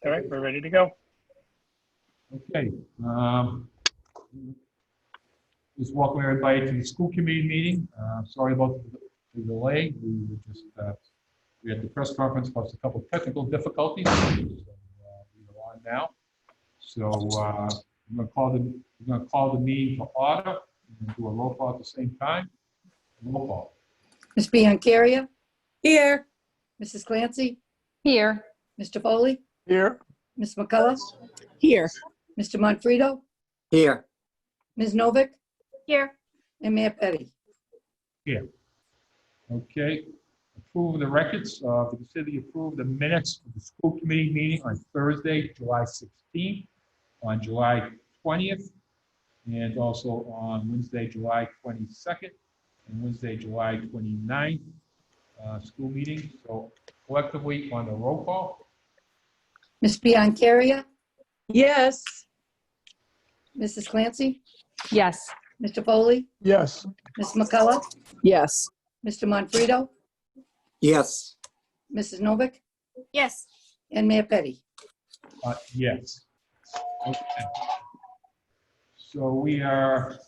All right, we're ready to go. Okay. Just welcome everybody to the school committee meeting. Sorry about the delay. We were just we had the press conference plus a couple of technical difficulties. So, we are on now. So we're going to call the meeting to order and do a roll call at the same time. Roll call. Ms. Biancaria? Here. Mrs. Clancy? Here. Mr. Foley? Here. Ms. McCullough? Here. Mr. Monfredo? Here. Ms. Novick? Here. And Mayor Petty? Here. Okay. Approve the records. To consider approve the minutes of the school committee meeting on Thursday, July 16th, on July 20th, and also on Wednesday, July 22nd, and Wednesday, July 29th, school meeting. So collectively on the roll call. Ms. Biancaria? Yes. Mrs. Clancy? Yes. Mr. Foley? Yes. Ms. McCullough? Yes. Mr. Monfredo? Yes. Mrs. Novick? Yes. And Mayor Petty? Yes. Okay. So we are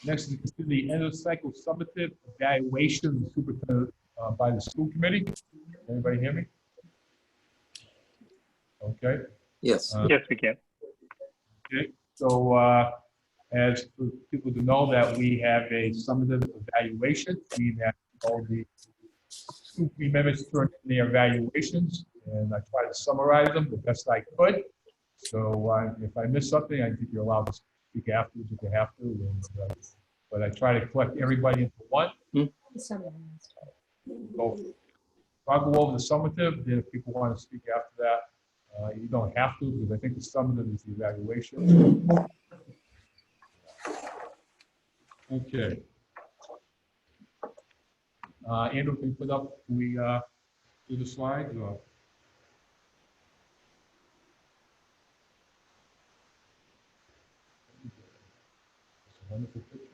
next is the end of cycle summative evaluation of the superintendent by the school committee. Anybody hear me? Okay. Yes. Yes, we can. Okay. So as for people to know that we have a summative evaluation, meaning that all the school committee members turn in their evaluations, and I try to summarize them the best I could. So if I miss something, I think you're allowed to speak afterwards if you have to. And, but I try to collect everybody into one. So I'll go over the summative. Then if people want to speak after that, you don't have to, because I think the summative is the evaluation. Okay. Andrew, can you put up, we do the slides? Or? It's a wonderful picture.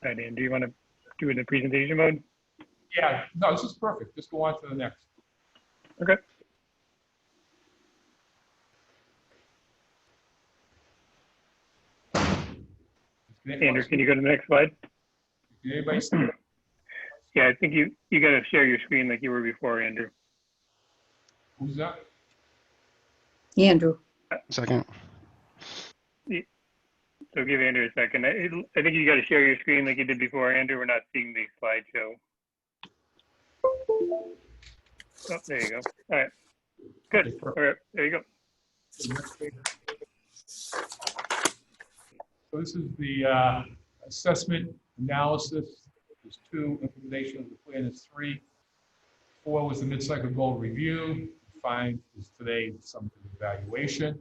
All right, Dan, do you want to do it in the presentation mode? Yeah, no, this is perfect. Just go on to the next. Okay. Andrew, can you go to the next slide? Can anybody see it? Yeah, I think you got to share your screen like you were before, Andrew. Who's that? Andrew? Second. So give Andrew a second. I think you got to share your screen like you did before, Andrew. We're not seeing the slideshow. Oh, there you go. All right. Good. All right, there you go. So this is the assessment analysis. There's 2, implementation of the plan is 3. 4 was the mid-cycle goal review. 5 is today the summative evaluation.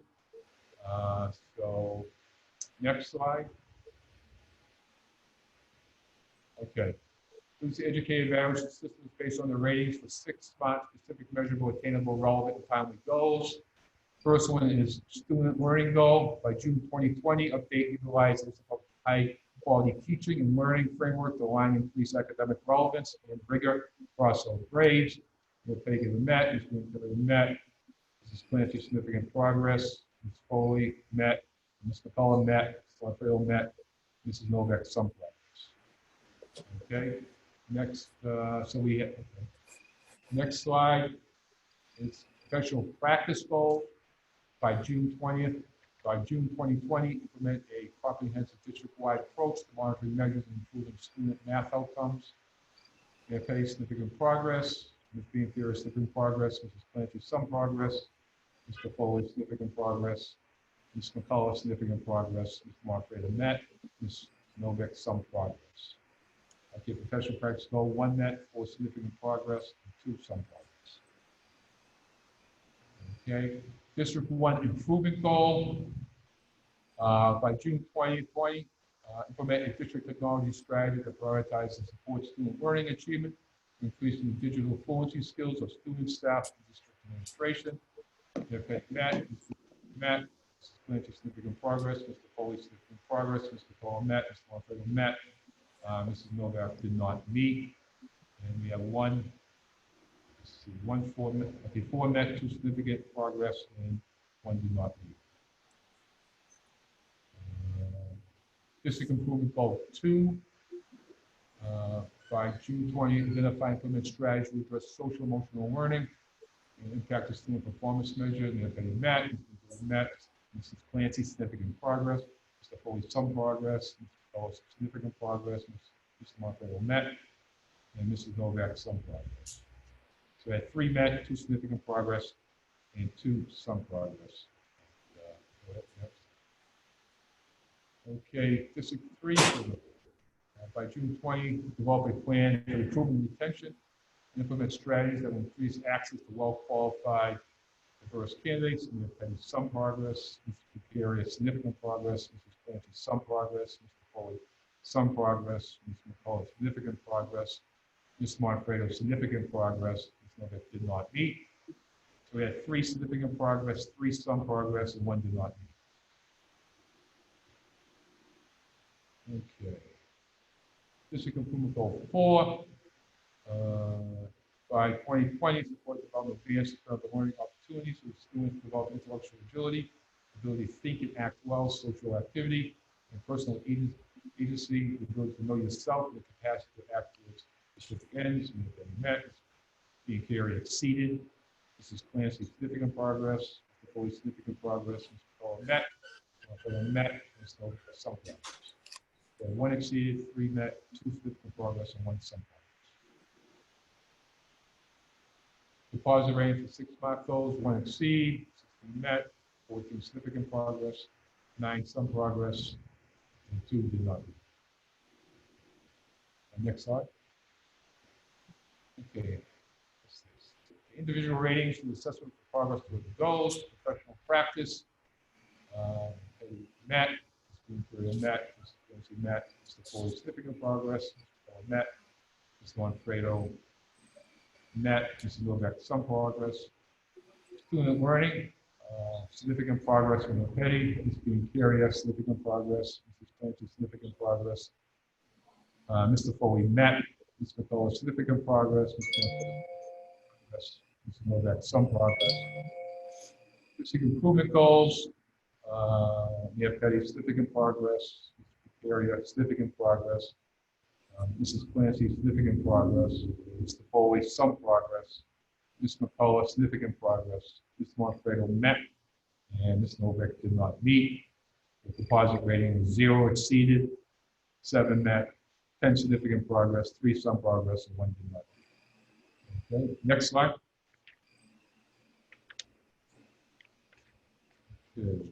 So next slide. Okay. This is the educated evaluation systems based on the ratings for 6 specific, measurable, attainable, relevant, and timely goals. First one is student learning goal. By June 2020, update utilizes high quality teaching and learning framework to align increased academic relevance and rigor across all grades. We'll take it met, it's going to be met. This is Clancy significant progress. Ms. Foley met, Ms. McCullough met, Mr. Alfredo met, Mrs. Novak some progress. Okay, next, so we have, next slide is professional practice goal. By June 20th, by June 2020, implement a comprehensive district-wide approach to monitoring measures and improving student math outcomes. AFA significant progress. Ms. Biancaria significant progress. Mrs. Clancy some progress. Mr. Foley significant progress. Ms. McCullough significant progress. Mr. Monfredo met. Ms. Novak some progress. Okay, professional practice goal 1 met, 4 significant progress, and 2 some progress. Okay. District 1 improvement goal. By June 2020, implement a district technology strategy that prioritizes and supports student learning achievement, increasing the digital fluency skills of students, staff, and district administration. If met, Mr. Clancy significant progress, Mr. Foley significant progress, Mr. Paul met, Mr. Alfredo met, Mrs. Novak did not meet. And we have one, let's see, four met, 2 significant progress, and 1 did not meet. District improvement goal 2. By June 20, identify and implement strategies to address social emotional learning and impact the student performance measure. And if any met, Mrs. Clancy, significant progress. Mr. Foley, some progress. Mr. Fellows, significant progress. Mr. Monfredo met, and Mrs. Novak, some progress. So we had 3 met, 2 significant progress, and 2 some progress. Okay, District 3. By June 20, develop a plan for recruitment and retention, and implement strategies that will increase access to well-qualified, diverse candidates. And we've had some progress. Mr. Bucharia, significant progress. Mrs. Clancy, some progress. Mr. Foley, some progress. Mr. McCullough, significant progress. Ms. Monfredo, significant progress. Ms. Novak did not meet. So we had 3 significant progress, 3 some progress, and 1 did not meet. Okay. District improvement goal 4. By 2020, support development of advanced learning opportunities for students, develop intellectual agility, ability to think and act well, social activity, and personal agency, the ability to know yourself, and the capacity to act towards specific ends. And if they met, being carried exceeded. This is Clancy, significant progress. Mr. Foley, significant progress. Mr. Paul met. Mr. met. Mr. some progress. So 1 exceeded, 3 met, 2 significant progress, and 1 some progress. Deposit rating for 6 mark goals, 1 exceed, 16 met, 14 significant progress, 9 some progress, and 2 did not meet. Next slide. Okay. Individual ratings for the assessment for progress toward the goals, professional practice, met, met, met, Mr. Foley, significant progress, Mr. met, Mr. Monfredo, met, Mr. Novak, some progress. Student learning, significant progress from the petty, Mr. Bucharia, significant progress, Mrs. Clancy, significant progress. Mr. Foley met, Mr. McCullough, significant progress, Mr. Novak, some progress. District improvement goals, we have petty, significant progress, Mr. Bucharia, significant progress. Mrs. Clancy, significant progress. Mr. Foley, some progress. Ms. McCullough, significant progress. Mr. Monfredo met, and Ms. Novak did not meet. The deposit rating was 0 exceeded, 7 met, 10 significant progress, 3 some progress, and 1 did not meet. Okay, next slide. Okay.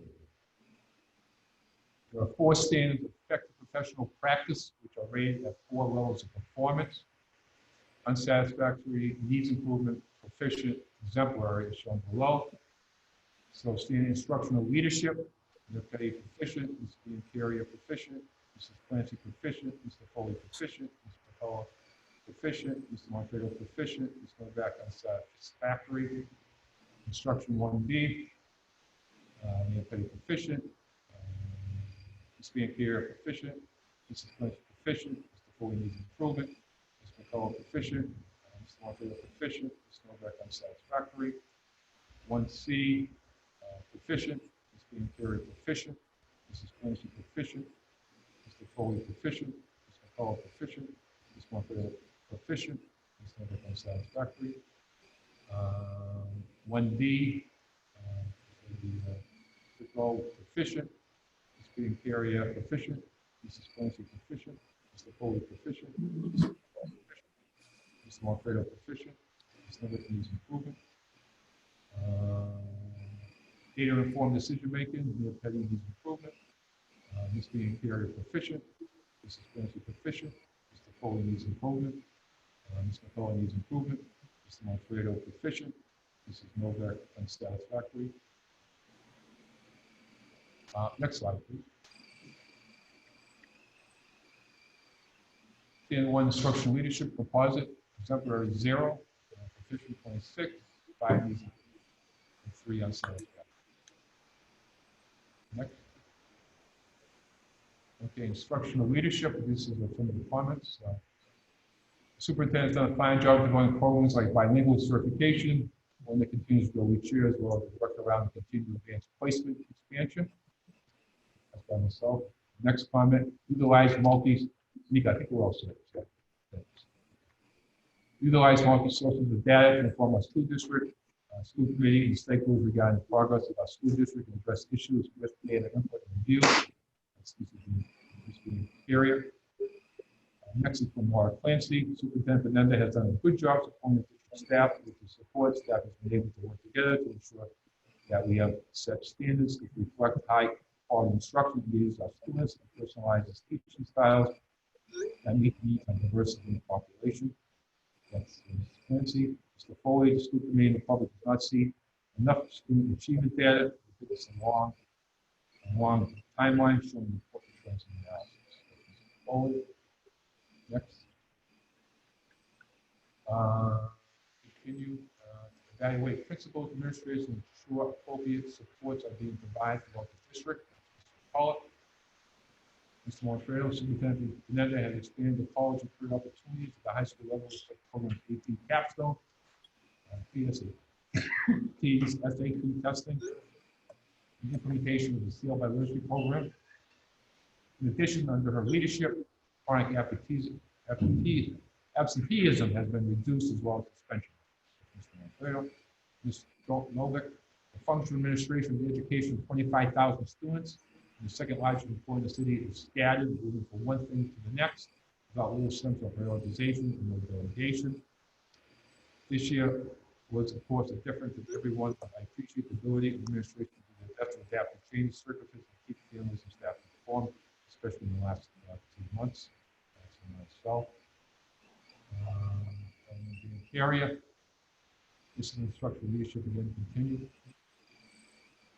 There are 4 standards of effective professional practice, which are rated at 4 levels of performance. Unsatisfactory, needs improvement, proficient, exemplary, is shown below. So standard instructional leadership, Mr. Petty proficient, Mr. Bucharia proficient, Mrs. Clancy proficient, Mr. Foley proficient, Mr. McCullough proficient, Mr. Monfredo proficient, Mr. Novak unsatisfactory. Instruction 1B, Mr. Petty proficient, Mr. Bucharia proficient, Mrs. Clancy proficient, Mr. Foley needs improvement, Mr. McCullough proficient, Mr. Monfredo proficient, Mr. Novak unsatisfactory. 1C, proficient, Mr. Bucharia proficient, Mrs. Clancy proficient, Mr. Foley proficient, Mr. McCullough proficient, Mr. Monfredo proficient, Mr. Novak unsatisfactory. 1D, proficient, Mr. Bucharia proficient, Mrs. Clancy proficient, Mr. Foley proficient, Mr. Monfredo proficient, Mr. Novak needs improvement. Data-informed decision-making, Mr. Petty needs improvement. Mr. Bucharia proficient, Mrs. Clancy proficient, Mr. Foley needs improvement. Mr. McCullough needs improvement. Mr. Monfredo proficient, Mrs. Novak unsatisfactory. Next slide, please. Standard 1, instructional leadership composite, exemplary 0, proficient 26, 5 needs improvement, and 3 unsatisfactory. Next. Okay, instructional leadership, this is from the departments. Superintendent's done a fine job developing programs like bilingual certification, one that continues to grow each year, as well as work around the continued advanced placement expansion. That's by myself. Next comment, utilize Nika, I think we're all set. Utilize multi-sources of data to inform our school district, school committee, and stakeholders regarding the progress of our school district and address issues with data input and review. That's the area. Next is from Laura Clancy. Superintendent Benenda has done a good job supporting staff with the support. Staff has been able to work together to ensure that we have set standards that reflect high quality instruction needs our students and personalized teaching styles that meet the needs of diversity in the population. That's Clancy. Mr. Foley, the school committee and the public does not see enough student achievement data. It's a long timeline showing important trends in analysis. Mr. Foley. Next. Continue evaluate principals, administrators, and ensure appropriate supports are being provided throughout the district. Mr. Pollock. Mr. Monfredo, Superintendent Benenda has expanded the college and career opportunities at the high school level with the program AP Capstone, SAT testing, the implementation of the Seal by Literacy program. In addition, under her leadership, chronic absenteeism has been reduced as well as suspension. Mr. Manfredo, Ms. Novik, the functional administration of the education of 25,000 students, and the second largest employer in the city is scattered, moving from one thing to the next, without little sense of prioritization and no delegation. This year was, of course, a difference in everyone, but I appreciate the ability of administration to do their best to adapt to changing circumstances and keep families and staff informed, especially in the last 2 months. That's for myself. And the area, this is instructional leadership again continued.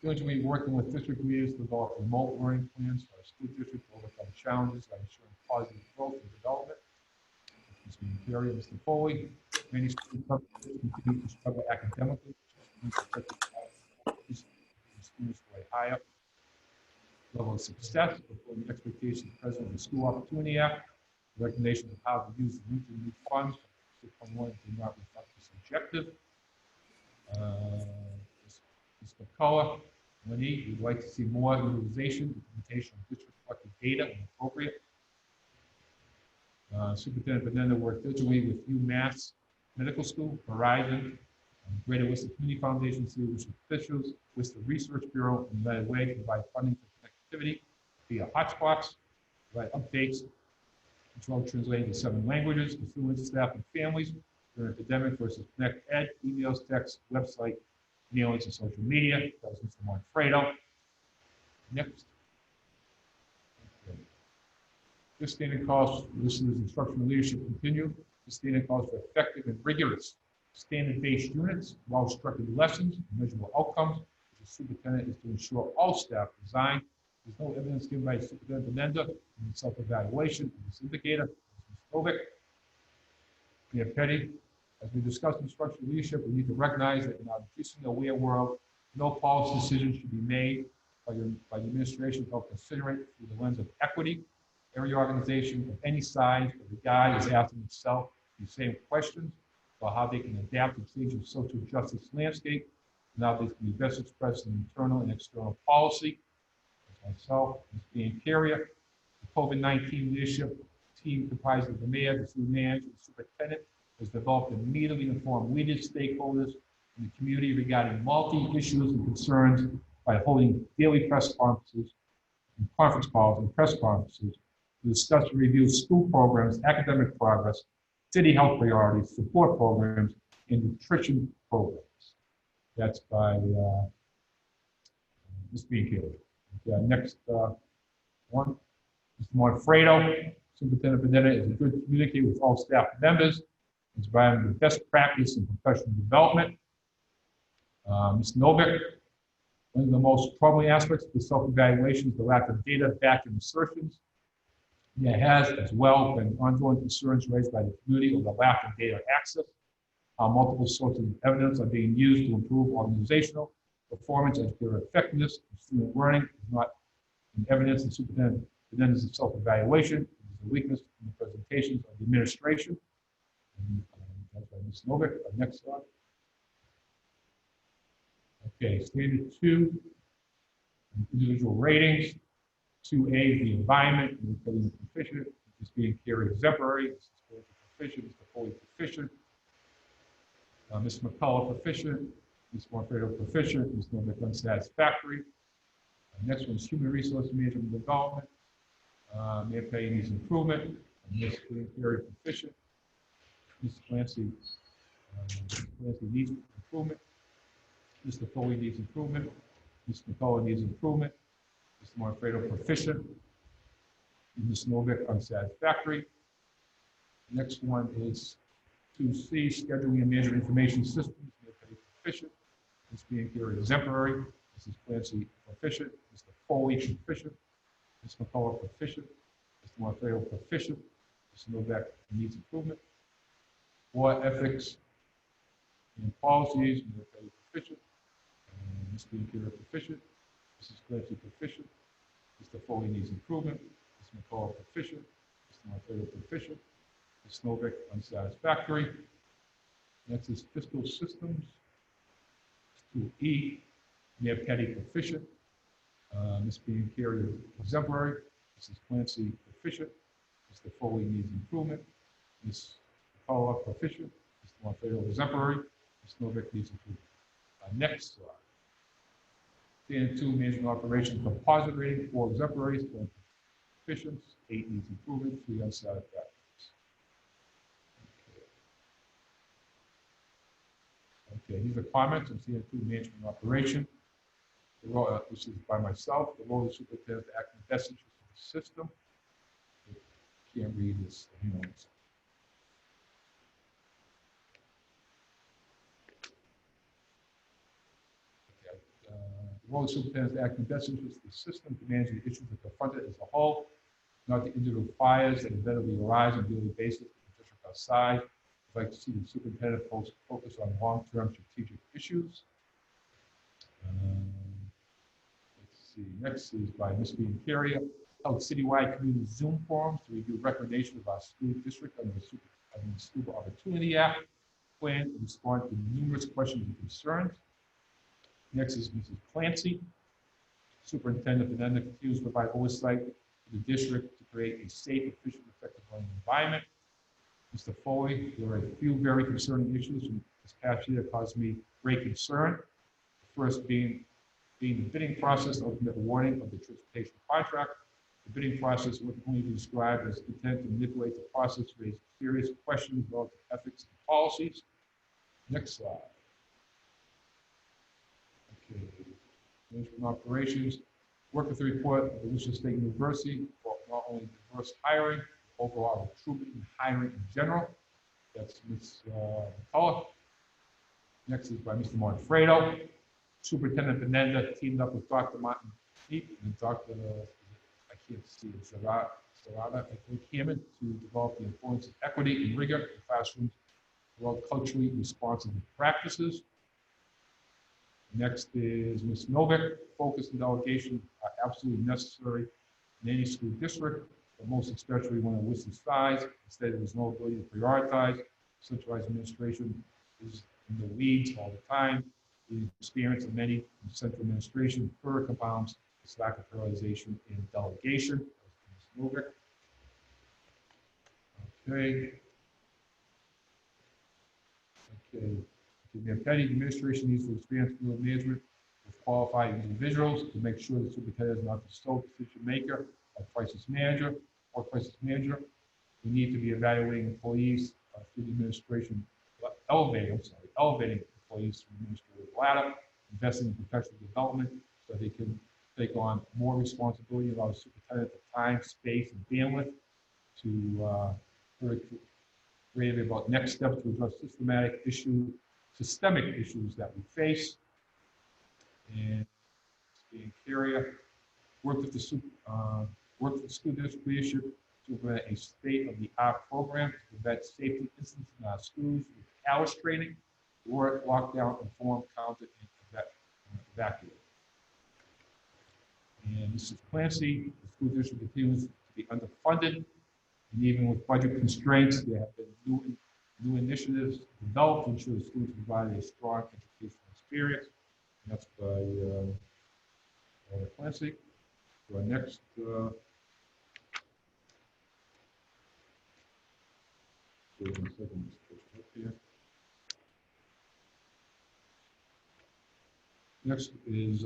Diligently working with district leaders to develop remote learning plans for our school district to overcome challenges by ensuring positive growth and development. This is the area, Mr. Foley. Many students continue to struggle academically. Students way higher level of success before the expectations present in the School Opportunity Act. Recognition of how to use the new funds from one do not reflect this objective. Ms. McCullough, Lenny, we'd like to see more utilization, implementation of district collected data when appropriate. Superintendent Benenda worked diligently with UMass Medical School, Verizon, Greater Worcester Community Foundation, city officials, Worcester Research Bureau, and United Way to provide funding for connectivity via hotspots, provide updates, control translating to 7 languages to students, staff, and families during academic versus Connect Ed, emails, texts, website, mailings, and social media. That was Mr. Monfredo. Next. Okay. This standing calls, this is instructional leadership continue. This standing calls for effective and rigorous standard-based units, well-structured lessons, and measurable outcomes. The superintendent is to ensure all staff design. There's no evidence given by Superintendent Benenda in self-evaluation of this indicator. Ms. Kovic. Mayor Petty, as we discussed instructional leadership, we need to recognize that in our increasingly aware world, no policy decisions should be made by the administration without considering it through the lens of equity. Every organization of any size or regard is asking itself the same questions about how they can adapt to changing social justice landscape and how they can be best expressed in internal and external policy. Myself, Ms. Biancaria, the COVID-19 leadership team comprised of the mayor, the city manager, the superintendent, has developed and immediately informed leaders, stakeholders, and the community regarding multi-issues and concerns by holding daily press conferences and conference calls and press conferences to discuss and review school programs, academic progress, city health priorities, support programs, and nutrition programs. That's by Ms. Biancaria. Next one, Mr. Monfredo. Superintendent Benenda is a good communicator with all staff members. He's providing the best practice in professional development. Ms. Novik, one of the most troubling aspects of the self-evaluation is the lack of data backed in assertions. There has as well been ongoing concerns raised by the community over the lack of data access, how multiple sources of evidence are being used to improve organizational performance, educator effectiveness, and student learning is not in evidence in Superintendent Benenda's self-evaluation. It is a weakness in the presentations of the administration. That's by Ms. Novick. Next slide. Okay, standard 2, individual ratings. 2A, the environment, being proficient, is being carried exemplary, this is proficient, Mr. Foley proficient, Ms. McCullough proficient, Ms. Morfredo proficient, Ms. Novick unsatisfactory. Next one is human resource management and development. Mayor Petty needs improvement. Ms. Carey proficient. Ms. Clancy needs improvement. Mr. Foley needs improvement. Ms. McCullough needs improvement. Mr. Morfredo proficient. Ms. Novick unsatisfactory. Next one is 2C, scheduling and management information systems. Mayor Petty proficient. Ms. Carey exemplary. Mrs. Clancy proficient. Mr. Foley proficient. Ms. McCullough proficient. Mr. Morfredo proficient. Ms. Novick needs improvement. Board ethics and policies. Mayor Petty proficient. Ms. Carey proficient. Mrs. Clancy proficient. Mr. Foley needs improvement. Ms. McCullough proficient. Mr. Untitled proficient. Ms. Novick unsatisfactory. Next is fiscal systems. 2E, Mayor Petty proficient. Ms. Carey exemplary. Mrs. Clancy proficient. Mr. Foley needs improvement. Ms. McCullough proficient. Mr. Untitled exemplary. Ms. Novick needs improvement. Next slide. Standard 2, management operations composite rating, 4 exemplaries, 4 proficient, 8 needs improvement, 3 unsatisfactory. Okay, these are comments on standard 2 management operation. This is by myself. The role of the superintendent to act in the best interest of the system. Can't read this. The role of the superintendent is to act in the best interest of the system to manage the issues that confront it as a whole, not the individual fires that inevitably arise on a daily basis in the district outside. I'd like to see the superintendent focus on long-term strategic issues. Let's see, next is by Ms. Carey, held citywide community Zoom forums to review recommendations of our school district under the School Opportunity Act plan to respond to numerous questions and concerns. Next is Mrs. Clancy. Superintendent Fernanda continues to provide oversight to the district to create a safe, efficient, effective learning environment. Mr. Foley, there are a few very concerning issues from this past year that caused me great concern. The first being the bidding process, ultimate awarding of the transportation contract. The bidding process would only be described as intent to manipulate the process, raise serious questions about the ethics and policies. Next slide. Okay. Management operations. Work with the report of the Worcester State University for not only diverse hiring, overall recruitment and hiring in general. That's Ms. McCullough. Next is by Mr. Monfredo. Superintendent Fernanda teamed up with Dr. Martin Heap and Dr. I can't see it, Sarada, I think, Hammond to develop the importance of equity and rigor in classrooms throughout culturally responsive practices. Next is Ms. Novick. Focus and delegation are absolutely necessary in any school district, but most especially when it lists size. Instead, there is no ability to prioritize. Centralized administration is in the weeds all the time. The experience of many in central administration further compounds this lack of prioritization and delegation. Ms. Novick. Okay. Mayor Petty, the administration needs to expand field management with qualified individuals to make sure the superintendent is not the sole decision maker or crisis manager. We need to be evaluating employees through the administration, elevating employees through the administrative ladder, investing in professional development so they can take on more responsibility, allow the superintendent the time, space, and bandwidth to create about next steps to address systemic issues that we face. And being carrier, work with the school district leadership to implement a state-of-the-art program to prevent safety incidents in our schools with callous training, work, lockdown, inform, counter, and evacuate. And Mrs. Clancy, the school district continues to be underfunded, and even with budget constraints, there have been new new initiatives developed to ensure the students provide a strong educational experience. And that's by Clancy. So our next next is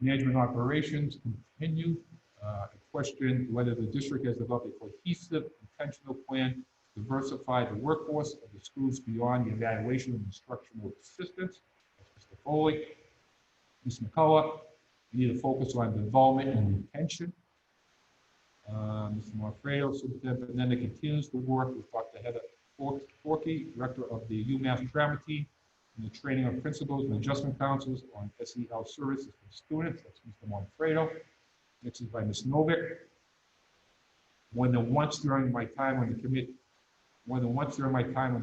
management operations continue. A question whether the district has developed a cohesive, intentional plan to diversify the workforce of the schools beyond the evaluation of instructional assistants. That's Mr. Foley. Ms. McCullough, we need to focus on development and retention. Mr. Manfredo, Superintendent Benenda continues to work with Dr. Heather Forkey, Director of the UMass Trauma Team, and the training of principals and adjustment counselors on SEL services for students. That's Mr. Manfredo. Next is by Ms. Novick. More than once during my time on the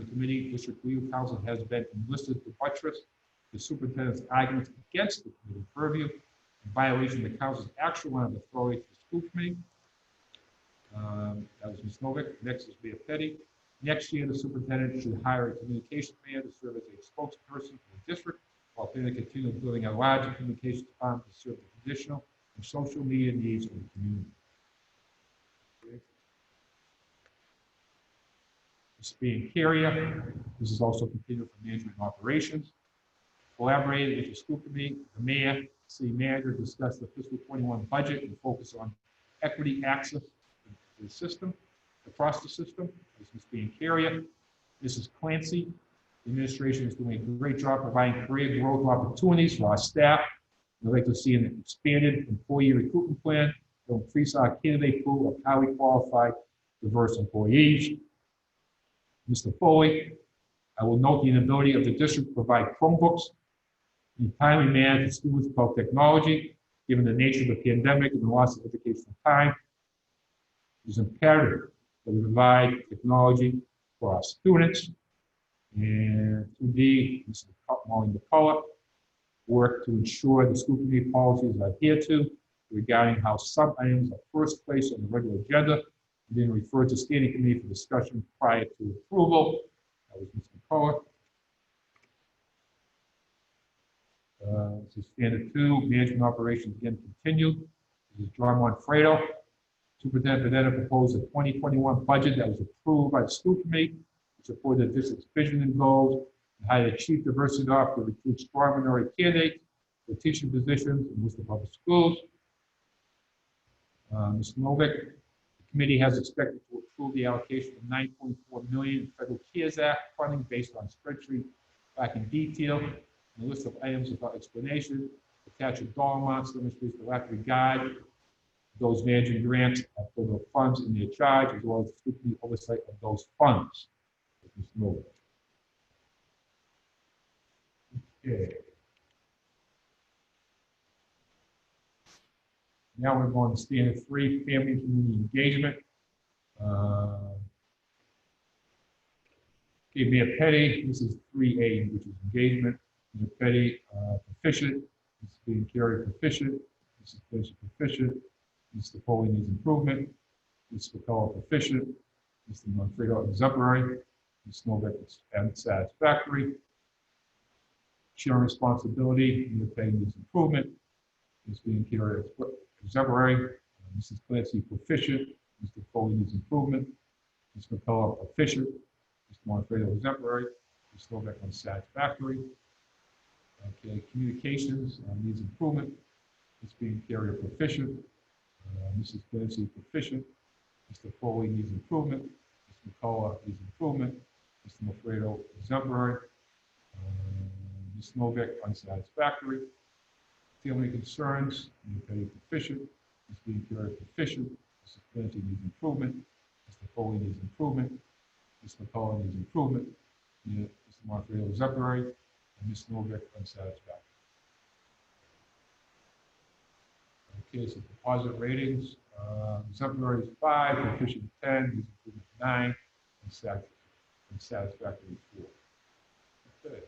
committee, District Legal Counsel has been enlisted to buttress the superintendent's arguments against the committee purview in violation of the council's actual line of authority to the school committee. That was Ms. Novick. Next is Leah Petty. Next year, the superintendent should hire a communications man to serve as a spokesperson for the district, while planning to continue building a larger communications department to serve the traditional and social media needs of the community. This being carrier, this is also continued for management and operations. Collaborated with the school committee, the mayor, city manager discussed the fiscal 21 budget and focus on equity access to the system, across the system. This is being carrier. Mrs. Clancy, the administration is doing a great job providing career growth opportunities for our staff. We'd like to see an expanded employee recruitment plan to increase our candidate pool of highly qualified, diverse employees. Mr. Foley, I will note the inability of the district to provide Chromebooks in a timely manner to students about technology, given the nature of the pandemic and the loss of educational time. It is imperative that we provide technology for our students. And 2D, Mr. Molly McCullough, work to ensure the school committee policies are adhered to regarding how some items are first placed on the regular agenda and then referred to standing committee for discussion prior to approval. That was Mr. McCullough. This is standard 2, management operations again continued. This is John Manfredo. Superintendent Benetta proposed a 2021 budget that was approved by the school committee to support the district's vision and goals, and how to achieve diversity offer to recruit strong minority candidates for teaching positions in Worcester Public Schools. Ms. Novick, the committee has expected to approve the allocation of $9.4 million in federal CARES Act funding based on spreadsheet back in detail. And a list of items without explanation, attach a dollar amounts demonstrates the lack of regard those managing grants for the funds in their charge, as well as the school committee oversight of those funds. Okay. Now we're going to standard 3, family and community engagement. Okay, Mayor Petty, this is 3A, which is engagement. Mayor Petty, proficient. This is being carried proficient. This is patient proficient. Mr. Foley needs improvement. Mr. McCullough proficient. Mr. Manfredo exemplary. Ms. Novak satisfactory. Sharing responsibility. Mayor Petty needs improvement. Ms. being carried exemplary. Mrs. Clancy proficient. Mr. Foley needs improvement. Ms. McCullough proficient. Mr. Manfredo exemplary. Ms. Novak unsatisfactory. Okay, communications needs improvement. Ms. being carried proficient. Mrs. Clancy proficient. Mr. Foley needs improvement. Mr. McCullough needs improvement. Mr. Manfredo exemplary. Ms. Novak unsatisfactory. Family concerns, Mayor Petty proficient. Ms. being carried proficient. Mrs. Clancy needs improvement. Mr. Foley needs improvement. Ms. McCullough needs improvement. Mr. Manfredo exemplary. And Ms. Novak unsatisfactory. Okay, so deposit ratings. Exemplary is 5, proficient 10, needs improvement 9, and satisfactory 4. Okay.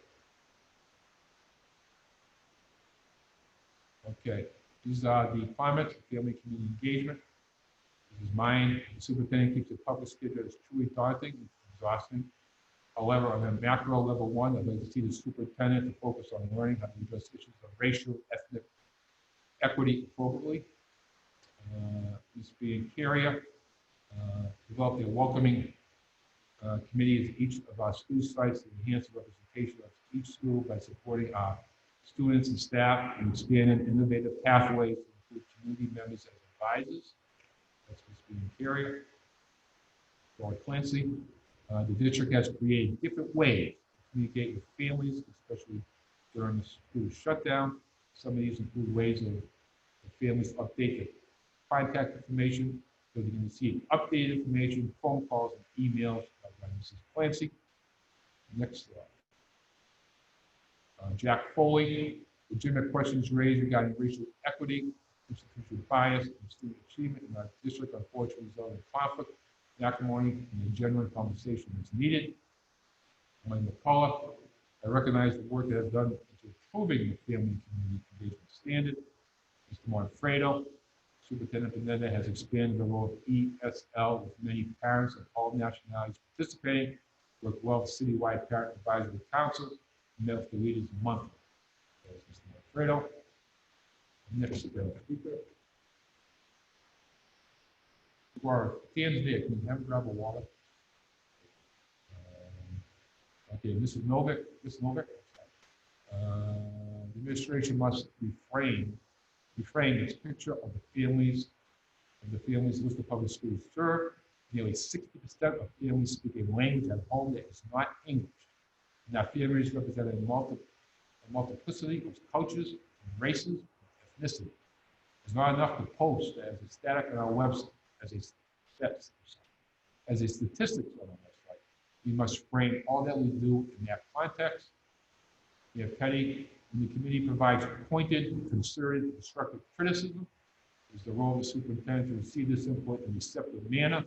Okay, these are the requirements for family community engagement. This is mine. The superintendent keeps a public schedule that's truly daunting. It's exhausting. However, on a macro level one, I'd like to see the superintendent to focus on learning how to address issues of racial, ethnic equity appropriately. Ms. Biancaria, develop a welcoming committee at each of our school sites to enhance the representation of each school by supporting our students and staff and expanding innovative pathways to include community members as advisors. That's Ms. Biancaria. Lord Clancy, the district has created different ways to communicate with families, especially during the school shutdown. Some of these include ways of the families update their contact information so they can receive updated information, phone calls, and emails by Mrs. Clancy. Next slide. Jack Foley, legitimate questions raised regarding racial equity, institutional bias, and student achievement in our district unfortunately result in conflict, acrimony, and a genuine conversation is needed. Mike McCullough, I recognize the work that I've done into improving the family and community engagement standard. Mr. Monfredo, Superintendent Pineda has expanded the role of ESL with many parents of all nationalities participating, worked well with citywide parent advisory council, and met with the leaders monthly. There's Mr. Monfredo. Next speaker. For Dan's there, can you have a grab of water? Okay, Mrs. Novick, Ms. Novick. The administration must refrain its picture of the families Worcester Public Schools serve. Nearly 60% of families speak a language at home that is not English. And our families represent a multiplicity of cultures, and races, and ethnicity. It's not enough to post as a static on our website, as a statistics on our website. We must frame all that we do in that context. Mayor Petty, when the committee provides pointed, concerted, constructive criticism, it is the role of the superintendent to receive this input in a receptive manner,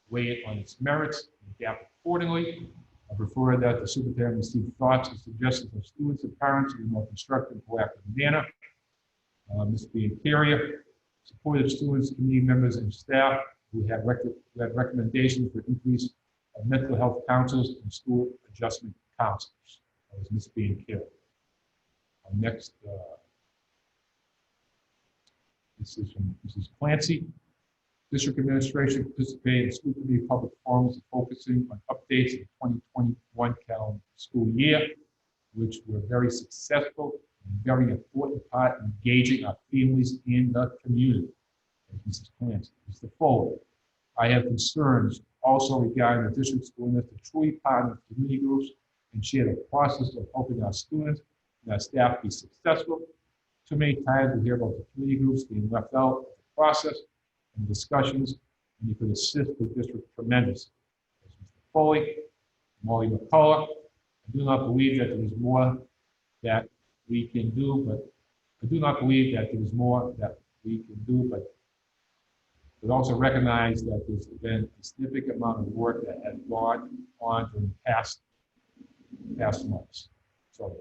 weigh it on its merits, and adapt accordingly. I prefer that the superintendent receive thoughts and suggestions from students and parents in a more constructive and proactive manner. Ms. Biancaria, supported students, community members, and staff who have recommendations for increase of mental health counselors and school adjustment counselors. That was Ms. Biancaria. Next, this is from Mrs. Clancy. District administration participated in school committee public forums focusing on updates in the 2021 calendar school year, which were very successful and very important part in engaging our families in the community. Mrs. Clancy. Mr. Foley, I have concerns also regarding the district school to truly partner with community groups and share the process of helping our students and our staff be successful. Too many times we hear about the community groups being left out of the process and discussions, and you could assist the district tremendously. Mr. Foley, Molly McCullough, I do not believe that there is more that we can do, but also recognize that there's been a significant amount of work that has gone on during the past months. So,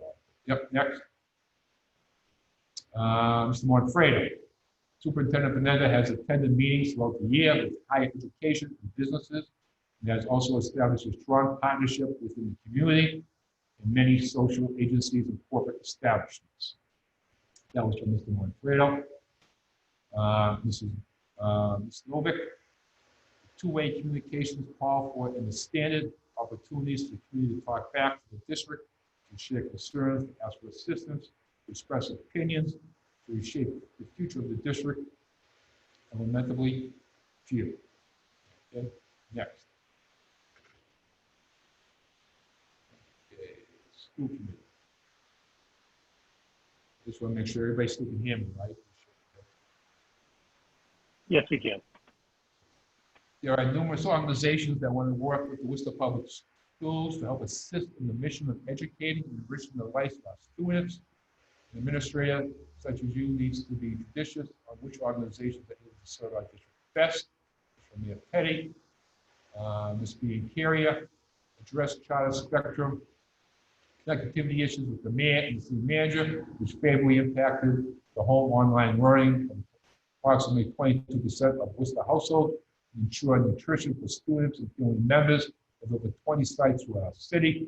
yep, next. Mr. Monfredo. Superintendent Pineda has attended meetings throughout the year with higher education and businesses, and has also established a strong partnership within the community and many social agencies and corporate establishments. That was from Mr. Monfredo. Ms. Novick, two-way communications call for in the standard opportunities for the community to talk back to the district, to share concerns, to ask for assistance, to express opinions, to reshape the future of the district, and lamentably few. Okay, next. Okay, school committee. Just want to make sure everybody's still can hear me, right? Yes, we can. There are numerous organizations that want to work with the Worcester Public Schools to help assist in the mission of educating and enriching the lives of our students. An administrator such as you needs to be judicious on which organizations are able to serve our district best. From Mayor Petty, Ms. Biancaria, address charter spectrum connectivity issues with the mayor and the city manager, which favorably impacted the home online learning of approximately 22% of Worcester households, ensure nutrition for students and family members of over 20 sites throughout our city.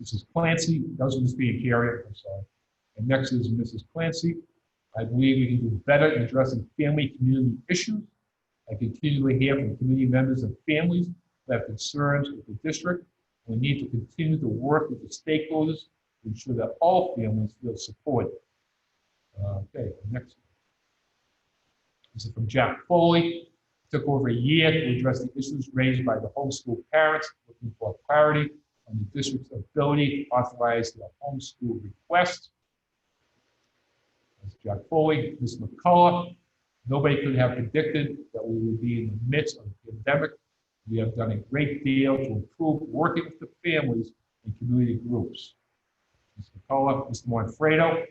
Mrs. Clancy, those are being carried, I'm sorry. And next is Mrs. Clancy. I believe we can do better in addressing family community issues. I continually hear from community members and families that have concerns with the district. We need to continue to work with the stakeholders to ensure that all families feel supported. Okay, next. This is from Jack Foley. It took over a year to address the issues raised by the homeschool parents, looking for clarity on the district's ability to authorize their homeschool request. That's Jack Foley. Ms. McCullough. Nobody could have predicted that we would be in the midst of a pandemic. We have done a great deal to improve working with the families and community groups. Ms. McCullough, Mr. Manfredo.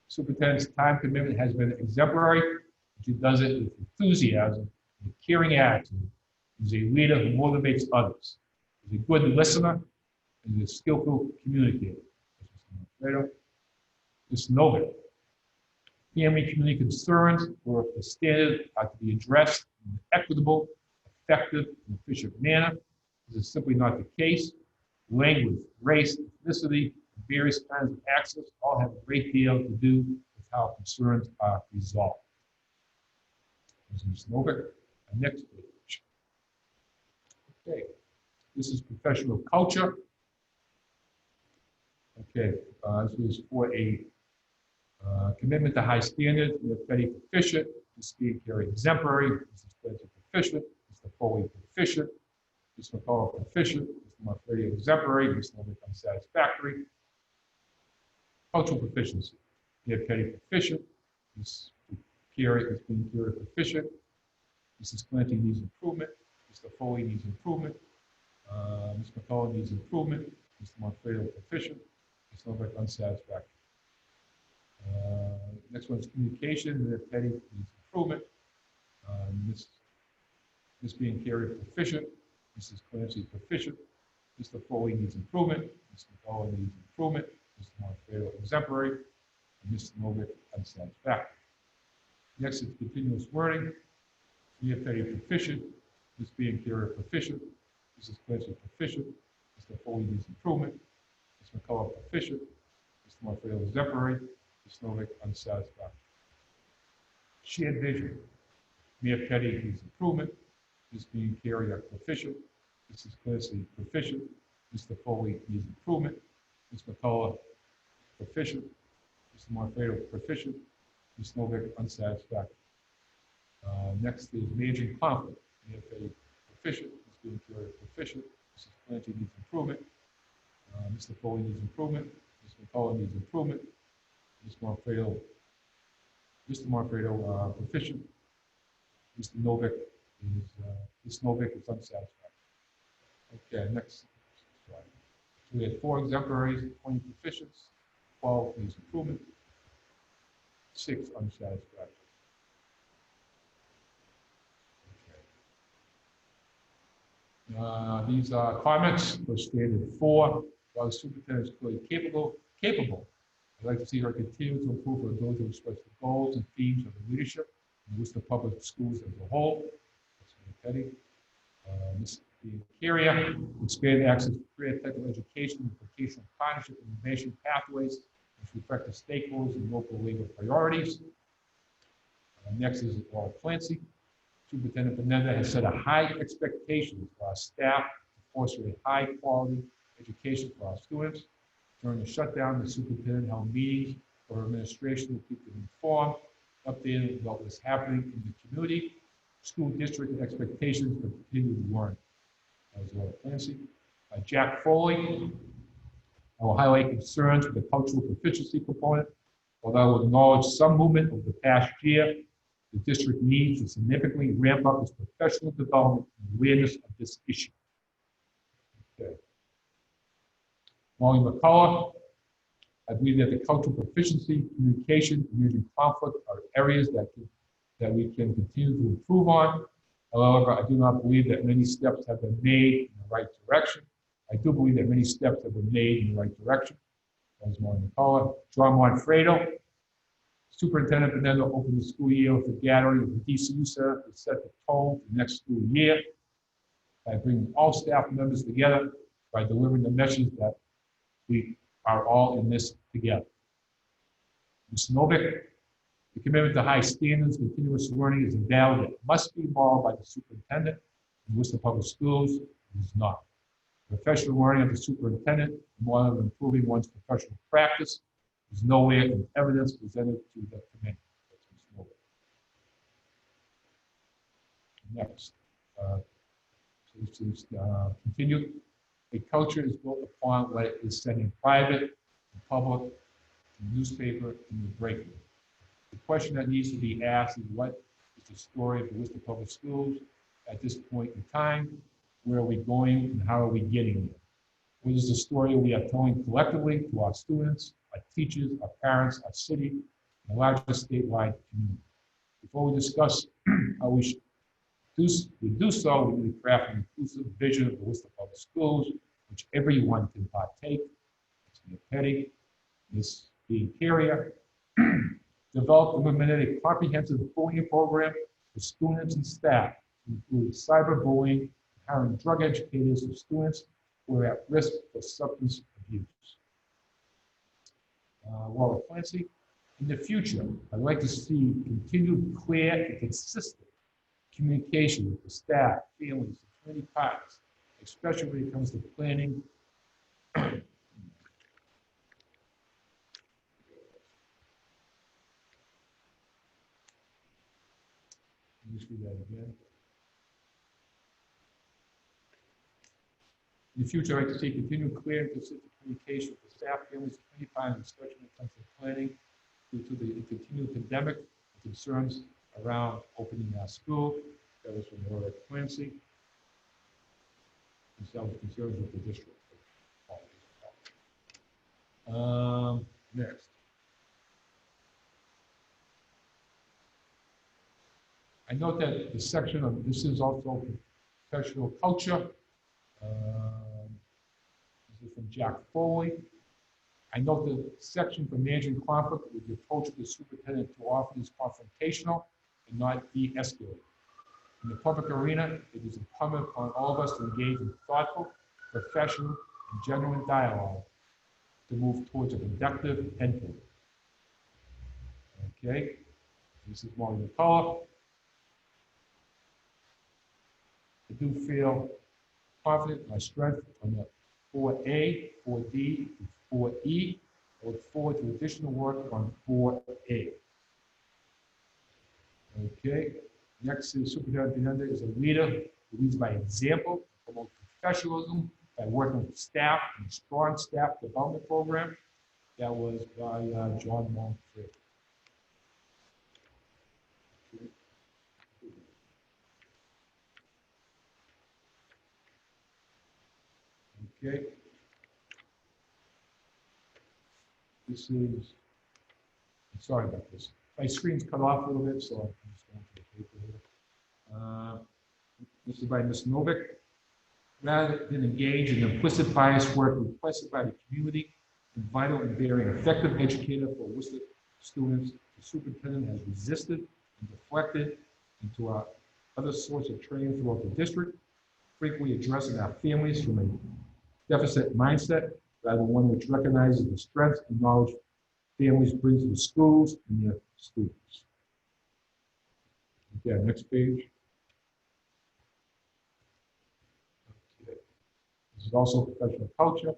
Superintendent's time commitment has been exemplary. She does it with enthusiasm and a caring attitude. He's a leader who motivates others. He's a good listener and is a skillful communicator. Mr. Manfredo. Ms. Novak. Family community concerns or if the standards are to be addressed in an equitable, effective, and efficient manner. This is simply not the case. Language, race, ethnicity, and various kinds of access all have a great deal to do with how concerns are resolved. This is Ms. Novak. Next page. Okay, this is professional culture. Okay, this was for a commitment to high standards. We have Betty proficient, Ms. Speed Carey exemplary, Mrs. Spencer proficient, Mr. Foley proficient, Ms. McCullough proficient, Mr. Manfredi exemplary, Ms. Novak unsatisfactory. Cultural proficiency. We have Petty proficient, Ms. Carey is being Carey proficient, Mrs. Clancy needs improvement, Mr. Foley needs improvement, Ms. McCullough needs improvement, Mr. Manfredi proficient, Ms. Novak unsatisfactory. Next one is communication. Ms. Petty needs improvement. Ms. being carried proficient. Mrs. Clancy proficient. Mr. Foley needs improvement. Mr. McCullough needs improvement. Mr. Manfredo exemplary. And Mr. Novak unsatisfactory. Next is continuous learning. Ms. Petty proficient. Ms. being carried proficient. Mrs. Clancy proficient. Mr. Foley needs improvement. Ms. McCullough proficient. Mr. Manfredo exemplary. Ms. Novak unsatisfactory. Shared vision. Mia Petty needs improvement. Ms. being carried proficient. Mrs. Clancy proficient. Mr. Foley needs improvement. Ms. McCullough proficient. Mr. Manfredo proficient. Ms. Novak unsatisfactory. Next is managing conflict. Mia Petty proficient. Ms. being carried proficient. Mrs. Clancy needs improvement. Mr. Foley needs improvement. Ms. McCullough needs improvement. Mr. Manfredo proficient. Mr. Novak is unsatisfactory. Okay, next slide. So we had 4 exemplaries, 20 proficients, 12 needs improvement, 6 unsatisfactory. Okay. These are comments for standard 4. While the superintendent is clearly capable, I'd like to see her continue to improve her ability to express the goals and themes of the leadership in Worcester Public Schools as a whole. That's Petty. Ms. Carrier, expand access to career technical education and vocational partnership and innovation pathways, which reflect the stakeholders and local labor priorities. Next is Laura Clancy. Superintendent Benenda has set a high expectation for our staff to foster a high quality education for our students. During the shutdown, the superintendent held meetings for her administration to keep them informed, updated about what's happening in the community, school district expectations for continued learning. As well, Clancy. Jack Foley. I will highlight concerns with the cultural proficiency component. Although I will acknowledge some movement over the past year, the district needs to significantly ramp up its professional development and awareness of this issue. Okay. Molly McCullough. I believe that the cultural proficiency, communication, and managing conflict are areas that we can continue to improve on. However, I do not believe that many steps have been made in the right direction. I do believe that many steps have been made in the right direction. That was Molly McCullough. John Manfredo. Superintendent Benenda opened the school year with a gathering of the DCU Center to set the tone for the next school year. by bringing all staff members together, by delivering the message that we are all in this together. Ms. Novick, the commitment to high standards, continuous learning is a value that must be modeled by the superintendent in Worcester Public Schools. It is not. Professional learning of the superintendent, one of improving one's professional practice, is nowhere in evidence presented to the committee. Next, so this is continued. A culture is built upon what is said in private, in public, in the newspaper, in the break room. The question that needs to be asked is what is the story of the Worcester Public Schools at this point in time? Where are we going and how are we getting there? What is the story we are telling collectively to our students, our teachers, our parents, our city, and the larger statewide community? Before we discuss how we should do so, we need to craft an inclusive vision of the Worcester Public Schools, which everyone can partake. Ms. Petty, Ms. Carrier, develop and implemented a comprehensive bullying program for students and staff, including cyberbullying, hiring drug educators for students who are at risk for substance abuse. Laura Clancy, in the future, I'd like to see continued clear and consistent communication with the staff, families, and community partners, especially when it comes to planning. Just read that again. In the future, I'd like to see continued clear and consistent communication with the staff, families, and community partners, especially when it comes to planning due to the continued pandemic and concerns around opening our school. That was from Laura Clancy. And that was concerns with the district. Next. I note that the section of this is also professional culture. This is from Jack Foley. I note the section for managing conflict with the approach of the superintendent to often is confrontational and not de-escalating. In the public arena, it is incumbent upon all of us to engage in thoughtful, professional, and genuine dialogue to move towards a productive endpoint. Okay, this is Molly McCullough. I do feel confident in my strength on the 4A, 4D, and 4E. I look forward to additional work on 4A. Okay, next is superintendent is a leader who leads by example, promotes professionalism by working with staff and strong staff development program. That was by John Montfred. Okay. This is, I'm sorry about this. My screen's cut off a little bit, so I'm just going to the paper here. This is by Ms. Novick. Rather than engage in implicit bias work requested by the community, and vital and very effective educator for Worcester students, the superintendent has resisted and deflected into our other sorts of training throughout the district, frequently addressing our families from a deficit mindset rather than one which recognizes the strengths and knowledge families bring to the schools and their students. Okay, next page. Okay. This is also professional culture.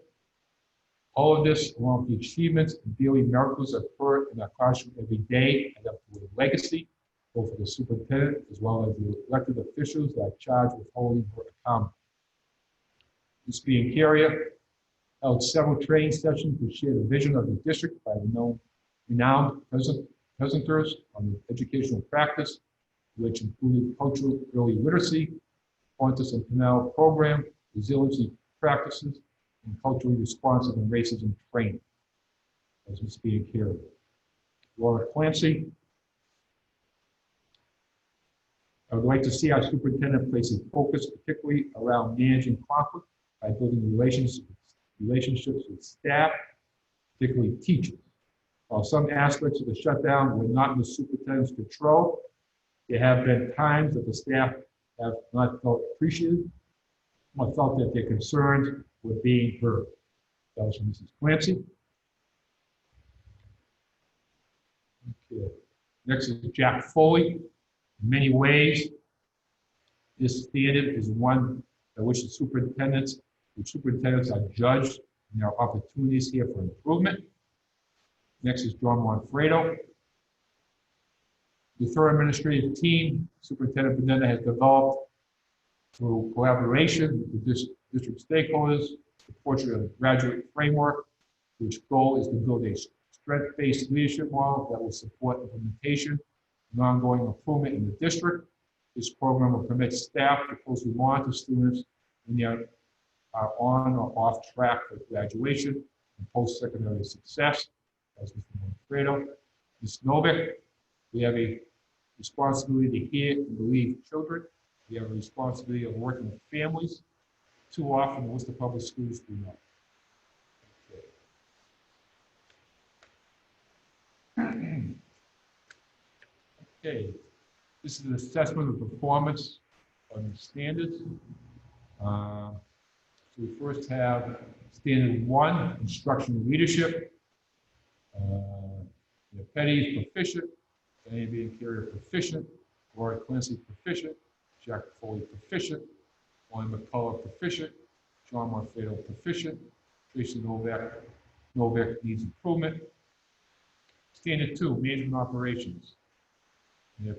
All of this, along with the achievements and daily miracles that occur in our classroom every day, add up to a legacy, both for the superintendent as well as the elected officials that are charged with holding her accountable. Ms. Carrier held several training sessions to share the vision of the district by renowned presenters on the educational practice, which included cultural early literacy, Qantas and Pinel program, resiliency practices, and culturally responsive and racism training. As Ms. Carrier. Laura Clancy. I would like to see our superintendent place a focus particularly around managing conflict by building relationships with staff, particularly teachers. While some aspects of the shutdown were not in the superintendent's control, there have been times that the staff have not felt appreciated I felt that their concerns were being heard. That was from Mrs. Clancy. Okay. Next is Jack Foley. In many ways, this standard is one by which the superintendents are judged and there are opportunities here for improvement. Next is John Manfredo. The third administrative team, Superintendent Benenda has developed through collaboration with the district stakeholders, the portrait of the graduate framework, which goal is to build a strength-based leadership model that will support implementation and ongoing improvement in the district. This program will permit staff to closely monitor students when they are on or off track for graduation and post-secondary success. As Mr. Manfredo. Ms. Novick, we have a responsibility to hear and believe children. We have a responsibility of working with families. Too often, the Worcester Public Schools do not. Okay. This is an assessment of performance on the standards. So we first have standard 1, instructional leadership. Petty is proficient, Diane B. Carrier proficient, Laura Clancy proficient, Jack Foley proficient, Wayne McCullough proficient, John Manfredo proficient, Tracy Novak needs improvement. Standard 2, management operations.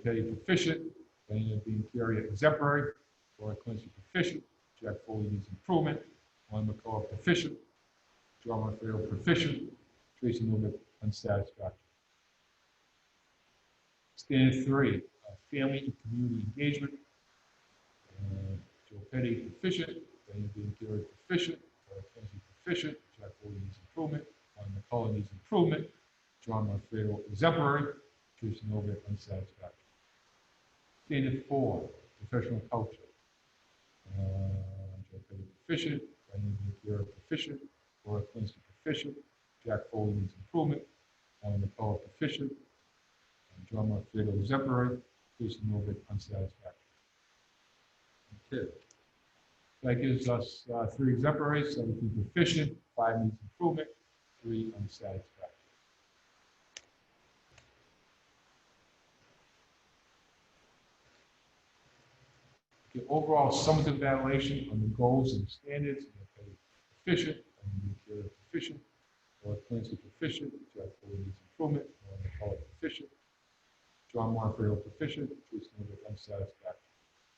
Petty proficient, Diane B. Carrier exemplary, Laura Clancy proficient, Jack Foley needs improvement, Wayne McCullough proficient, John Manfredo proficient, Tracy Novak unsatisfactory. Standard 3, family and community engagement. Joe Petty proficient, Diane B. Carey proficient, Laura Clancy proficient, Jack Foley needs improvement, Wayne McCullough needs improvement, John Manfredo exemplary, Tracy Novak unsatisfactory. Standard 4, professional culture. Joe Petty proficient, Diane B. Carey proficient, Laura Clancy proficient, Jack Foley needs improvement, Wayne McCullough proficient, John Manfredo exemplary, Tracy Novak unsatisfactory. Okay. That gives us 3 exemplaries, 17 proficient, 5 needs improvement, 3 unsatisfactory. Okay, overall summative evaluation on the goals and standards. Proficient, proficient, Laura Clancy proficient, Jack Foley needs improvement, Wayne McCullough proficient, John Manfredo proficient, Tracy Novak unsatisfactory.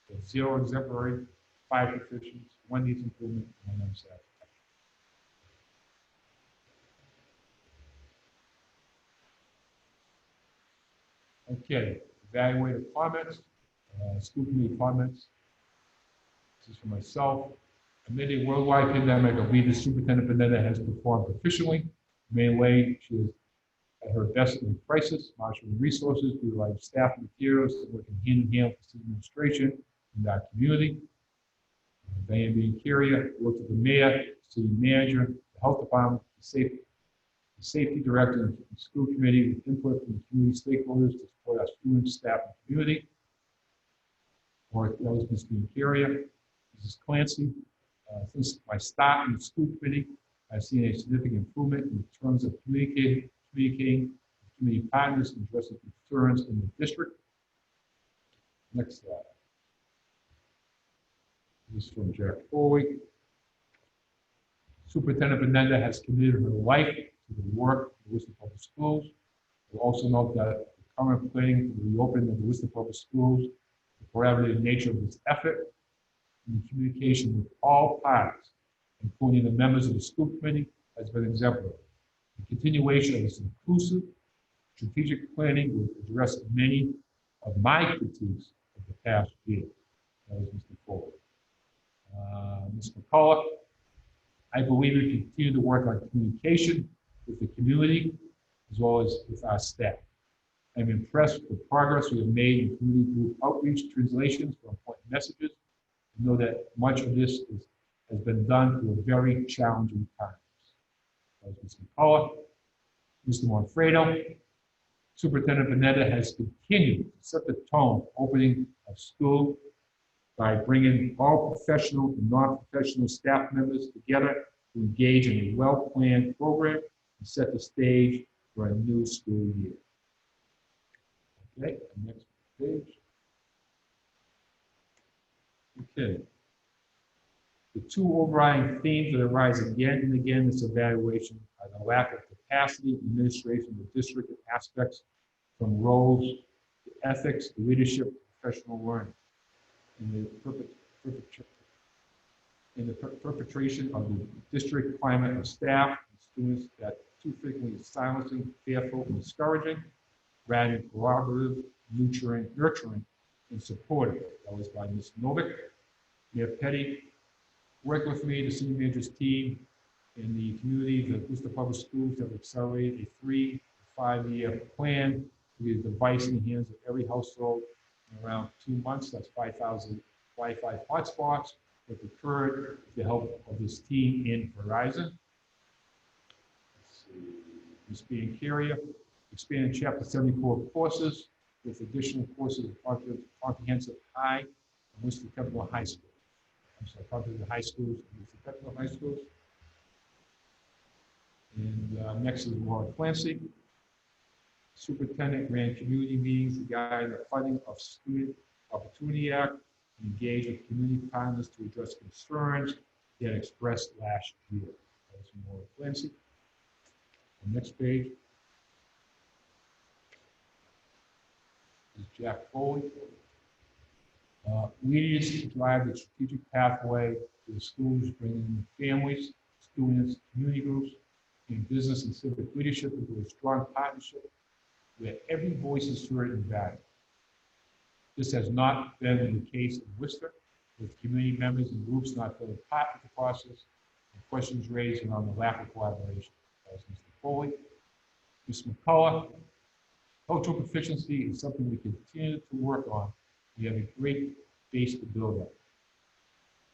So 0 exemplary, 5 proficients, 1 needs improvement, 1 unsatisfactory. Okay, evaluative comments, school committee comments. This is for myself. Amid a worldwide pandemic, I believe the Superintendent Benenda has performed proficiently. In many ways, she is at her best in crisis, marshaling resources, utilizing staff and materials, working hand in hand with city administration and our community. Diane B. Carrier worked with the mayor, city manager, the health department, the safety director, and the school committee with input from the community stakeholders to support our students, staff, and community. Or that was Ms. B. Carrier. Mrs. Clancy, since my start in the school committee, I've seen a significant improvement in terms of communicating with community partners and addressing concerns in the district. Next slide. This is from Jack Foley. Superintendent Benenda has committed her life to the work of the Worcester Public Schools. We'll also note that the current planning for the reopening of the Worcester Public Schools, the collaborative nature of this effort, and the communication with all parties, including the members of the school committee, has been exemplary. The continuation of this inclusive, strategic planning will address many of my critiques of the past year. That was Mr. Foley. Ms. McCullough, I believe we continue to work on communication with the community as well as with our staff. I'm impressed with the progress we have made in community group outreach translations for important messages. I know that much of this has been done through a very challenging times. That was Ms. McCullough. Mr. Manfredo, Superintendent Benenda has continued to set the tone for opening of school by bringing all professional and non-professional staff members together to engage in a well-planned program and set the stage for a new school year. Okay, next page. Okay. The two overriding themes that arise again and again in this evaluation are the lack of capacity and administration of the district aspects from roles to ethics, to leadership, to professional learning. In the perpetration of the district climate of staff and students that too frequently is silencing, fearful, and discouraging, rather than collaborative, nurturing, and supportive. That was by Ms. Novick. Mayor Petty worked with me, the senior manager's team, in the community, the Worcester Public Schools have accelerated a 3 to 5 year plan to get a device in the hands of every household in around 2 months. That's 5,000 Wi-Fi hotspots that occurred with the help of this team in Verizon. Ms. being carrier, expanded Chapter 74 courses with additional courses of comprehensive high and Worcester Technical High School. I'm sorry, comprehensive high schools, Worcester Technical High Schools. And next is Laura Clancy. Superintendent ran community meetings regarding the funding of Student Opportunity Act and engaged with community partners to address concerns they had expressed last year. That was Laura Clancy. The next page is Jack Foley. Leaders drive the strategic pathway to the schools, bringing families, students, community groups, and business and civic leadership into a strong partnership where every voice is heard and valued. This has not been the case in Worcester, with community members and groups not feeling part of the process and questions raised around the lack of collaboration. That was Mr. Foley. Ms. McCullough, cultural proficiency is something we continue to work on. We have a great base to build on.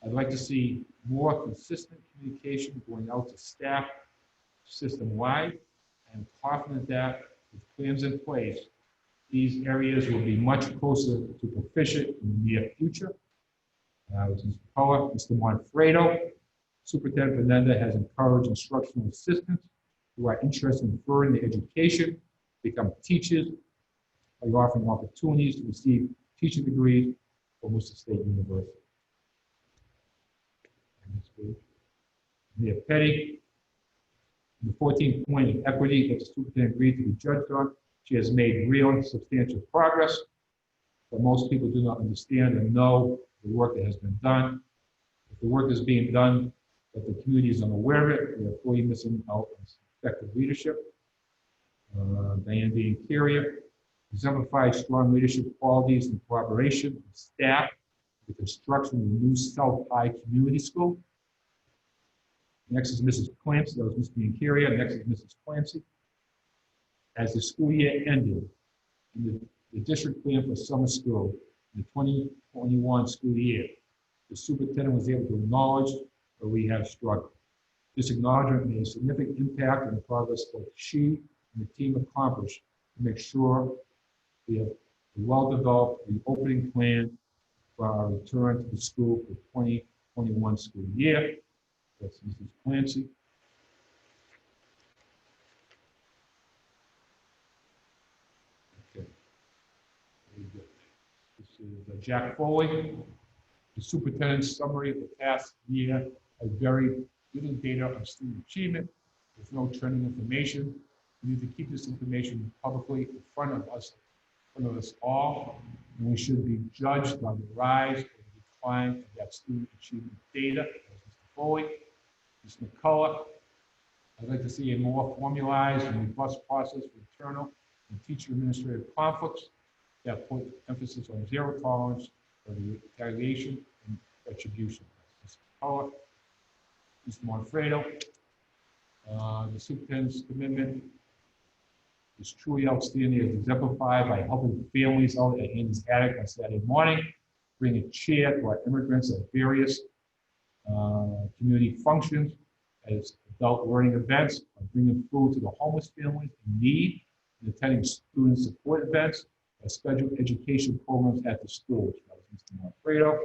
I'd like to see more consistent communication going out to staff system-wide. I'm confident that with plans in place, these areas will be much closer to proficient in the near future. With Mr. McCullough, Mr. Monfredo, Superintendent Fernanda has encouraged instructional assistants who are interested in furthering their education, become teachers by offering opportunities to receive teaching degrees from Worcester State University. Mayor Petty, the 14th point of equity that the superintendent agreed to be judged on, she has made real and substantial progress, but most people do not understand and know the work that has been done. If the work is being done, but the community is unaware of it, we are fully missing out on effective leadership. Diane being carrier, exemplifies strong leadership qualities and cooperation with staff with construction of the new South High Community School. Next is Mrs. Clancy, that was Mr. Interior. Next is Mrs. Clancy. As the school year ended, in the district plan for summer school, in the 2021 school year, the superintendent was able to acknowledge where we have struggled. This acknowledgement made a significant impact on the progress both she and the team accomplished to make sure we have a well-developed reopening plan for our return to the school for 2021 school year. That's Mrs. Clancy. Okay. Very good. This is Jack Foley. The superintendent's summary of the past year has very little data on student achievement. There's no trending information. We need to keep this information publicly in front of us all, and we should be judged on the rise or the decline of that student achievement data. Mr. Foley. Ms. McCullough, I'd like to see a more formalized and robust process for internal and teacher administrative conflicts that put emphasis on zero tolerance for the retaliation and retribution. Ms. McCullough, Mr. Monfredo, the superintendent's commitment is truly outstanding, as exemplified by helping families out at Andy's Attic on Saturday morning, bringing a chair to our immigrants at various community functions, as adult learning events, bringing food to the homeless families in need, and attending student support events, as special education programs at the schools. That was Mr. Monfredo.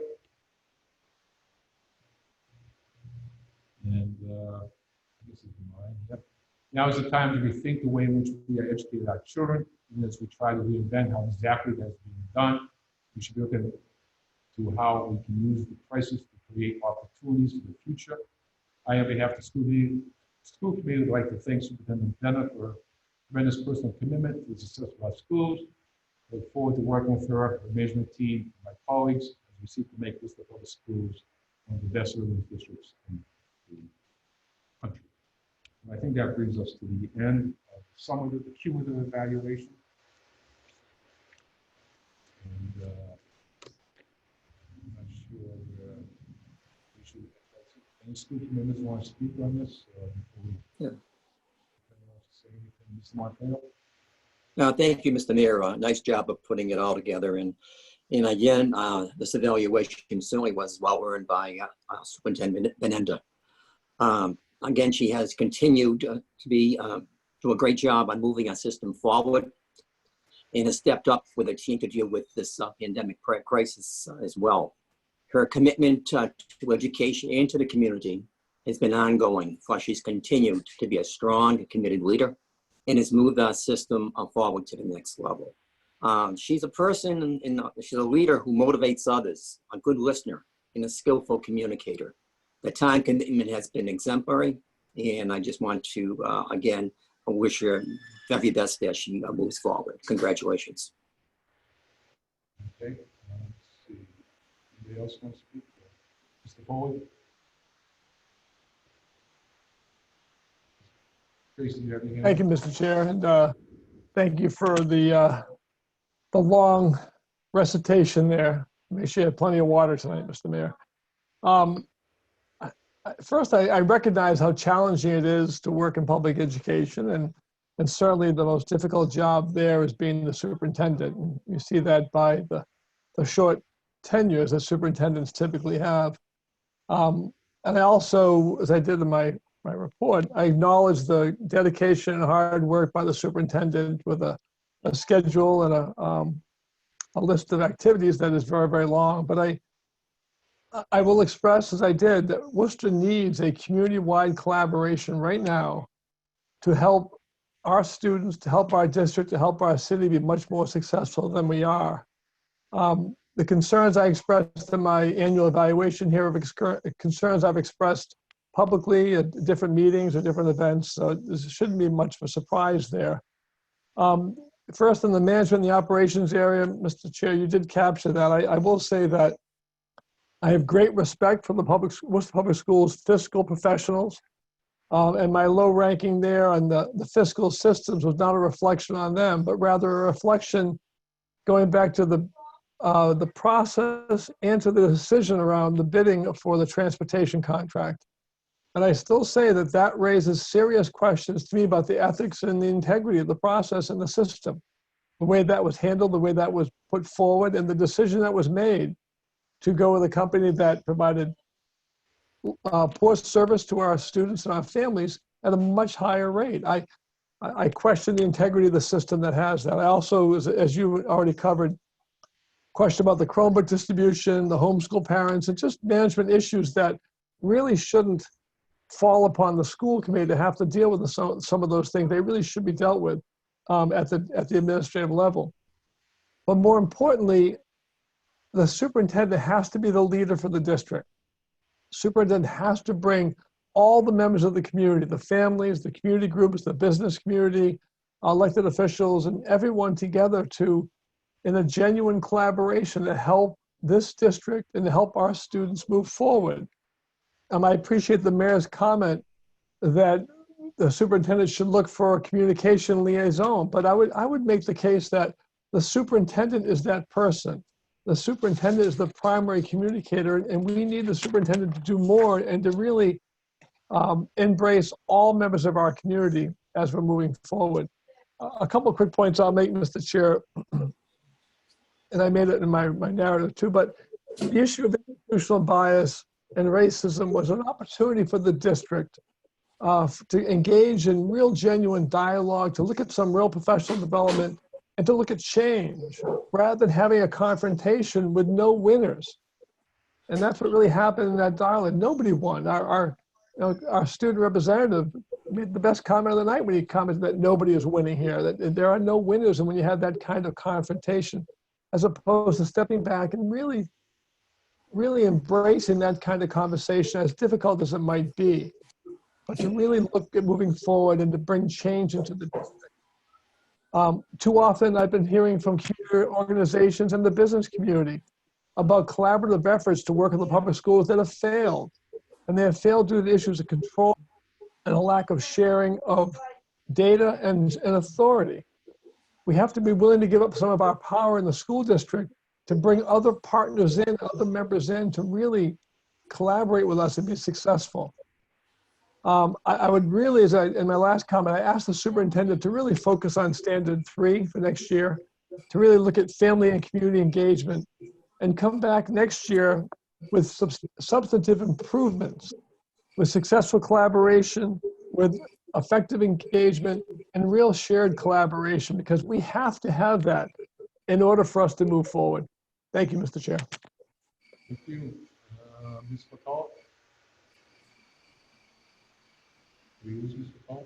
And this is mine. Yep. Now is the time to rethink the way in which we are educating our children, and as we try to reinvent how exactly that's being done, we should be looking to how we can use the crisis to create opportunities for the future. I, on behalf of the school committee, would like to thank Superintendent Denner for tremendous personal commitment to the success of our schools. I look forward to working with her, her management team, and my colleagues as we seek to make this the public schools one of the best serving districts in the country. And I think that brings us to the end of some of the cumulative evaluation. And I'm not sure we should. Any school committee members want to speak on this? Before we, Yeah. Say anything, Mr. Montano? No, thank you, Mr. Mayor. Nice job of putting it all together. And again, this evaluation certainly was well earned by Superintendent Benenda. Again, she has continued to do a great job on moving our system forward and has stepped up with a team to deal with this pandemic crisis as well. Her commitment to education and to the community has been ongoing, for she's continued to be a strong, committed leader and has moved our system forward to the next level. She's a person, and she's a leader who motivates others, a good listener, and a skillful communicator. The time commitment has been exemplary, and I just want to, again, wish her very best as she moves forward. Congratulations. Okay. Let's see. Anybody else want to speak? Mr. Foley? Tracy, do you have anything? Thank you, Mr. Chair, and thank you for the long recitation there. Make sure you have plenty of water tonight, Mr. Mayor. First, I recognize how challenging it is to work in public education, and certainly the most difficult job there is being the superintendent. And you see that by the short tenures that superintendents typically have. And I also, as I did in my report, I acknowledge the dedication and hard work by the superintendent with a schedule and a list of activities that is very, very long. But I will express, as I did, that Worcester needs a community-wide collaboration right now to help our students, to help our district, to help our city be much more successful than we are. The concerns I expressed in my annual evaluation here are concerns I've expressed publicly at different meetings or different events, so this shouldn't be much of a surprise there. First, in the management and the operations area, Mr. Chair, you did capture that. I will say that I have great respect for the Worcester Public Schools fiscal professionals, and my low ranking there on the fiscal systems was not a reflection on them, but rather a reflection going back to the process and to the decision around the bidding for the transportation contract. And I still say that raises serious questions to me about the ethics and the integrity of the process and the system, the way that was handled, the way that was put forward, and the decision that was made to go with a company that provided poor service to our students and our families at a much higher rate. I question the integrity of the system that has that. I also, as you already covered, question about the Chromebook distribution, the homeschool parents, and just management issues that really shouldn't fall upon the school committee to have to deal with some of those things. They really should be dealt with at the administrative level. But more importantly, the superintendent has to be the leader for the district. Superintendent has to bring all the members of the community, the families, the community groups, the business community, elected officials, and everyone together in a genuine collaboration to help this district and to help our students move forward. I appreciate the mayor's comment that the superintendent should look for a communication liaison, but I would make the case that the superintendent is that person. The superintendent is the primary communicator, and we need the superintendent to do more and to really embrace all members of our community as we're moving forward. A couple of quick points I'll make, Mr. Chair, and I made it in my narrative too, but the issue of institutional bias and racism was an opportunity for the district to engage in real genuine dialogue, to look at some real professional development, and to look at change rather than having a confrontation with no winners. And that's what really happened in that dialogue. Nobody won. Our our student representative made the best comment of the night when he commented that nobody is winning here, that there are no winners. And when you have that kind of confrontation, as opposed to stepping back and really embracing that kind of conversation, as difficult as it might be, but to really look at moving forward and to bring change into the district. Too often I've been hearing from community organizations and the business community about collaborative efforts to work with the public schools that have failed. And they have failed due to issues of control and a lack of sharing of data and authority. We have to be willing to give up some of our power in the school district to bring other partners in, other members in, to really collaborate with us and be successful. I would really, in my last comment, I asked the superintendent to really focus on standard 3 for next year, to really look at family and community engagement, and come back next year with substantive improvements, with successful collaboration, with effective engagement, and real shared collaboration, because we have to have that in order for us to move forward. Thank you, Mr. Chair. Thank you. Ms. McCall? Did we lose Ms. McCall?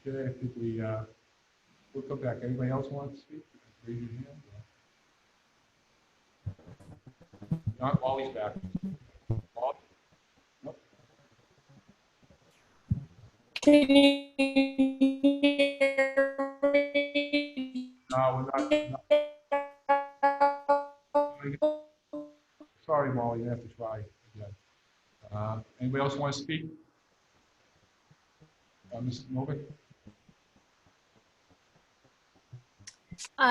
Okay, I think we'll come back. Anybody else want to speak? Raise your hand. Not Wally's back. Wally? Nope. Can you hear me? No, we're not. Sorry, Wally, you have to try again. Anybody else want to speak? Mr. Novick?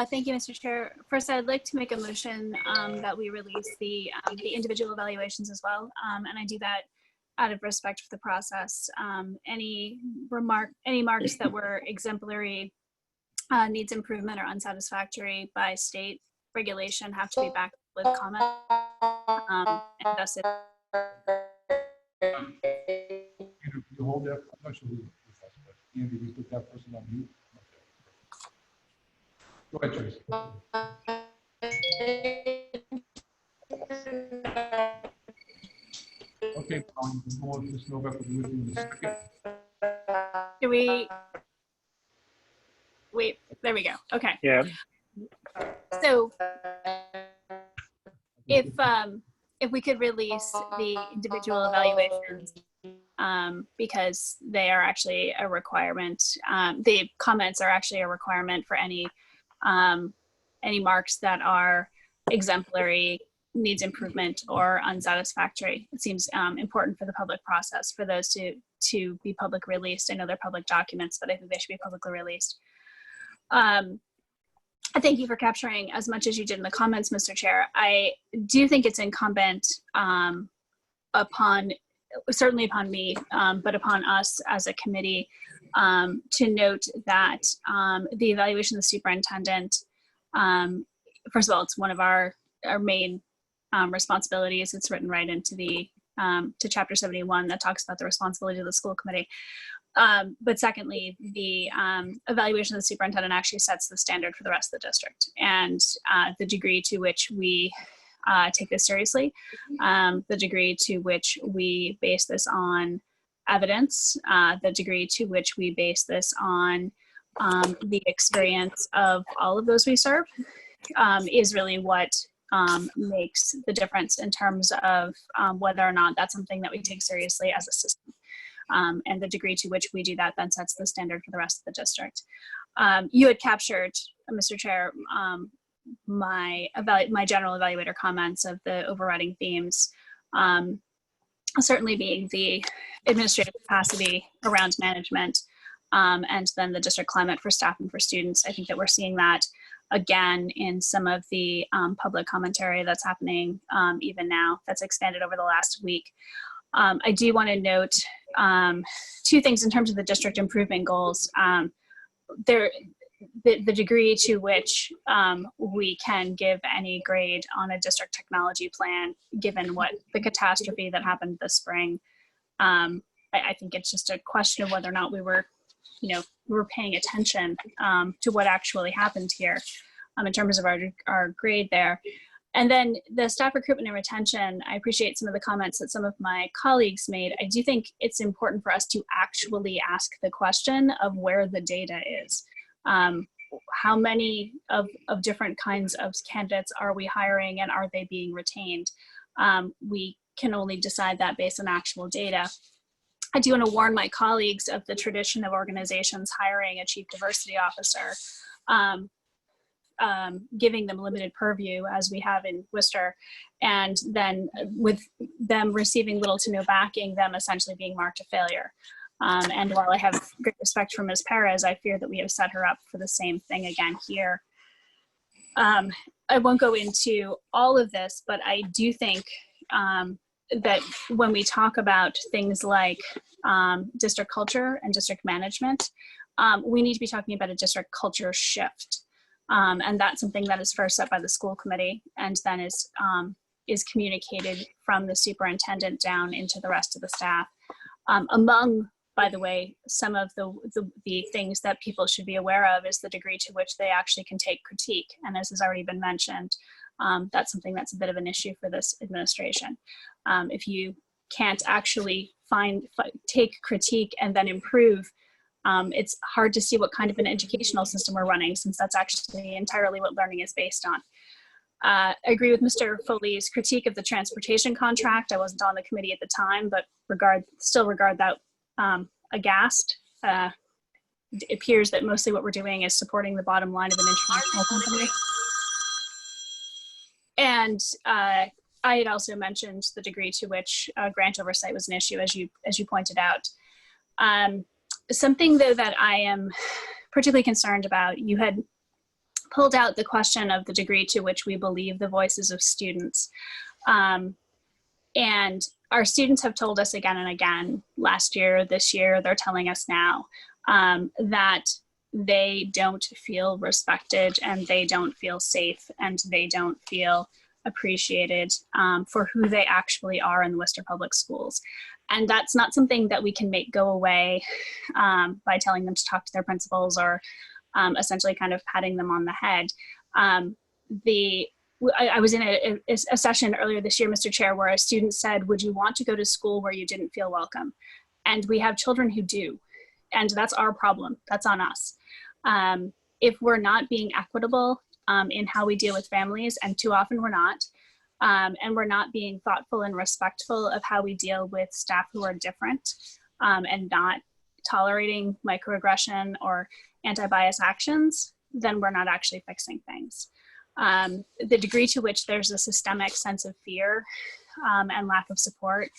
Thank you, Mr. Chair. First, I'd like to make a motion that we release the individual evaluations as well, and I do that out of respect for the process. Any marks that were exemplary, needs improvement, or unsatisfactory by state regulation have to be backed with comment, and thus it. You hold that. I'm not sure who this is, but Andy, we put that person on mute. Go ahead, Tracy. Okay, Paul, you can go on this November with you in a second. Do we? Wait, there we go. Okay. Yeah. So if we could release the individual evaluations, because they are actually a requirement. The comments are actually a requirement for any marks that are exemplary, needs improvement, or unsatisfactory. It seems important for the public process for those to be public released. I know they're public documents, but I think they should be publicly released. I thank you for capturing as much as you did in the comments, Mr. Chair. I do think it's incumbent certainly upon me, but upon us as a committee, to note that the evaluation of the superintendent, first of all, it's one of our main responsibilities. It's written right into the to Chapter 71 that talks about the responsibility of the school committee. But secondly, the evaluation of the superintendent actually sets the standard for the rest of the district, and the degree to which we take this seriously, the degree to which we base this on evidence, the degree to which we base this on the experience of all of those we serve, is really what makes the difference in terms of whether or not that's something that we take seriously as a system. And the degree to which we do that then sets the standard for the rest of the district. You had captured, Mr. Chair, my general evaluator comments of the overriding themes, certainly being the administrative capacity around management, and then the district climate for staff and for students. I think that we're seeing that again in some of the public commentary that's happening even now, that's expanded over the last week. I do want to note two things in terms of the district improvement goals. The degree to which we can give any grade on a district technology plan, given what the catastrophe that happened this spring, I think it's just a question of whether or not we were paying attention to what actually happened here in terms of our grade there. And then the staff recruitment and retention, I appreciate some of the comments that some of my colleagues made. I do think it's important for us to actually ask the question of where the data is. How many of different kinds of candidates are we hiring, and are they being retained? We can only decide that based on actual data. I do want to warn my colleagues of the tradition of organizations hiring a chief diversity officer, giving them limited purview as we have in Worcester, and then with them receiving little to no backing, them essentially being marked a failure. And while I have great respect for Ms. Perez, I fear that we have set her up for the same thing again here. I won't go into all of this, but I do think that when we talk about things like district culture and district management, we need to be talking about a district culture shift. And that's something that is first set by the school committee and then is communicated from the superintendent down into the rest of the staff. Among, by the way, some of the things that people should be aware of is the degree to which they actually can take critique. And as has already been mentioned, that's something that's a bit of an issue for this administration. If you can't actually take critique and then improve, it's hard to see what kind of an educational system we're running, since that's actually entirely what learning is based on. I agree with Mr. Foley's critique of the transportation contract. I wasn't on the committee at the time, but still regard that aghast. It appears that mostly what we're doing is supporting the bottom line of an international company. And I had also mentioned the degree to which grant oversight was an issue, as you pointed out. Something, though, that I am particularly concerned about, you had pulled out the question of the degree to which we believe the voices of students. And our students have told us again and again, last year, this year, they're telling us now, that they don't feel respected and they don't feel safe and they don't feel appreciated for who they actually are in the Worcester Public Schools. And that's not something that we can make go away by telling them to talk to their principals or essentially kind of patting them on the head. I was in a session earlier this year, Mr. Chair, where a student said, would you want to go to school where you didn't feel welcome? And we have children who do. And that's our problem. That's on us. If we're not being equitable in how we deal with families, and too often we're not, and we're not being thoughtful and respectful of how we deal with staff who are different, and not tolerating microaggression or anti-bias actions, then we're not actually fixing things. The degree to which there's a systemic sense of fear and lack of support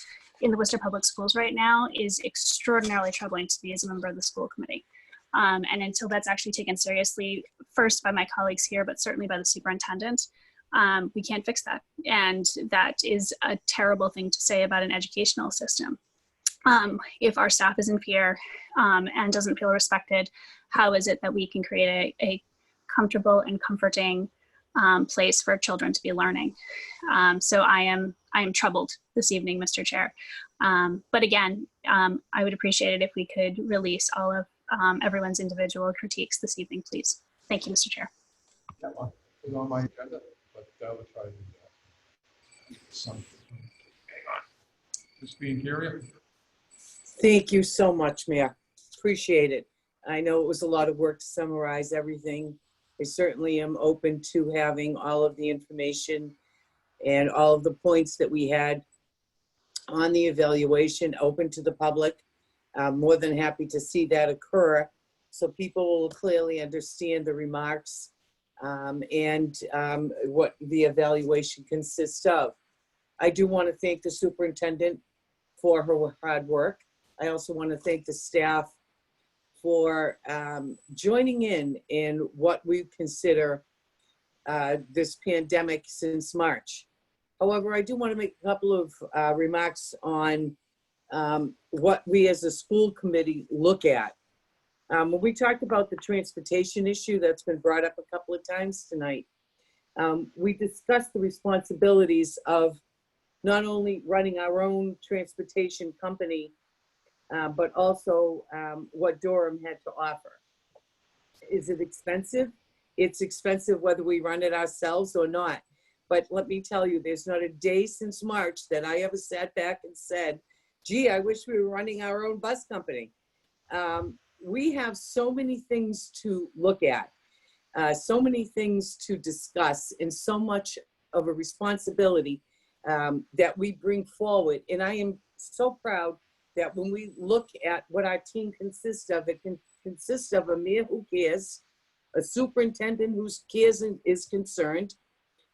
in the Worcester Public Schools right now is extraordinarily troubling to me as a member of the school committee. And until that's actually taken seriously, first by my colleagues here, but certainly by the superintendent, we can't fix that. And that is a terrible thing to say about an educational system. If our staff is in fear and doesn't feel respected, how is it that we can create a comfortable and comforting place for children to be learning? So I am troubled this evening, Mr. Chair. But again, I would appreciate it if we could release all of everyone's individual critiques this evening, please. Thank you, Mr. Chair. That one is on my agenda, but we'll try to do that. Ms. Biancaria? Thank you so much, Mayor. Appreciate it. I know it was a lot of work to summarize everything. I certainly am open to having all of the information and all of the points that we had on the evaluation open to the public. I'm more than happy to see that occur so people will clearly understand the remarks and what the evaluation consists of. I do want to thank the superintendent for her hard work. I also want to thank the staff for joining in what we consider this pandemic since March. However, I do want to make a couple of remarks on what we as a school committee look at. When we talked about the transportation issue that's been brought up a couple of times tonight, we discussed the responsibilities of not only running our own transportation company, but also what Durham had to offer. Is it expensive? It's expensive whether we run it ourselves or not. But let me tell you, there's not a day since March that I ever sat back and said, gee, I wish we were running our own bus company. We have so many things to look at, so many things to discuss, and so much of a responsibility that we bring forward. And I am so proud that when we look at what our team consists of, it can consist of a mayor who cares, a superintendent who cares and is concerned,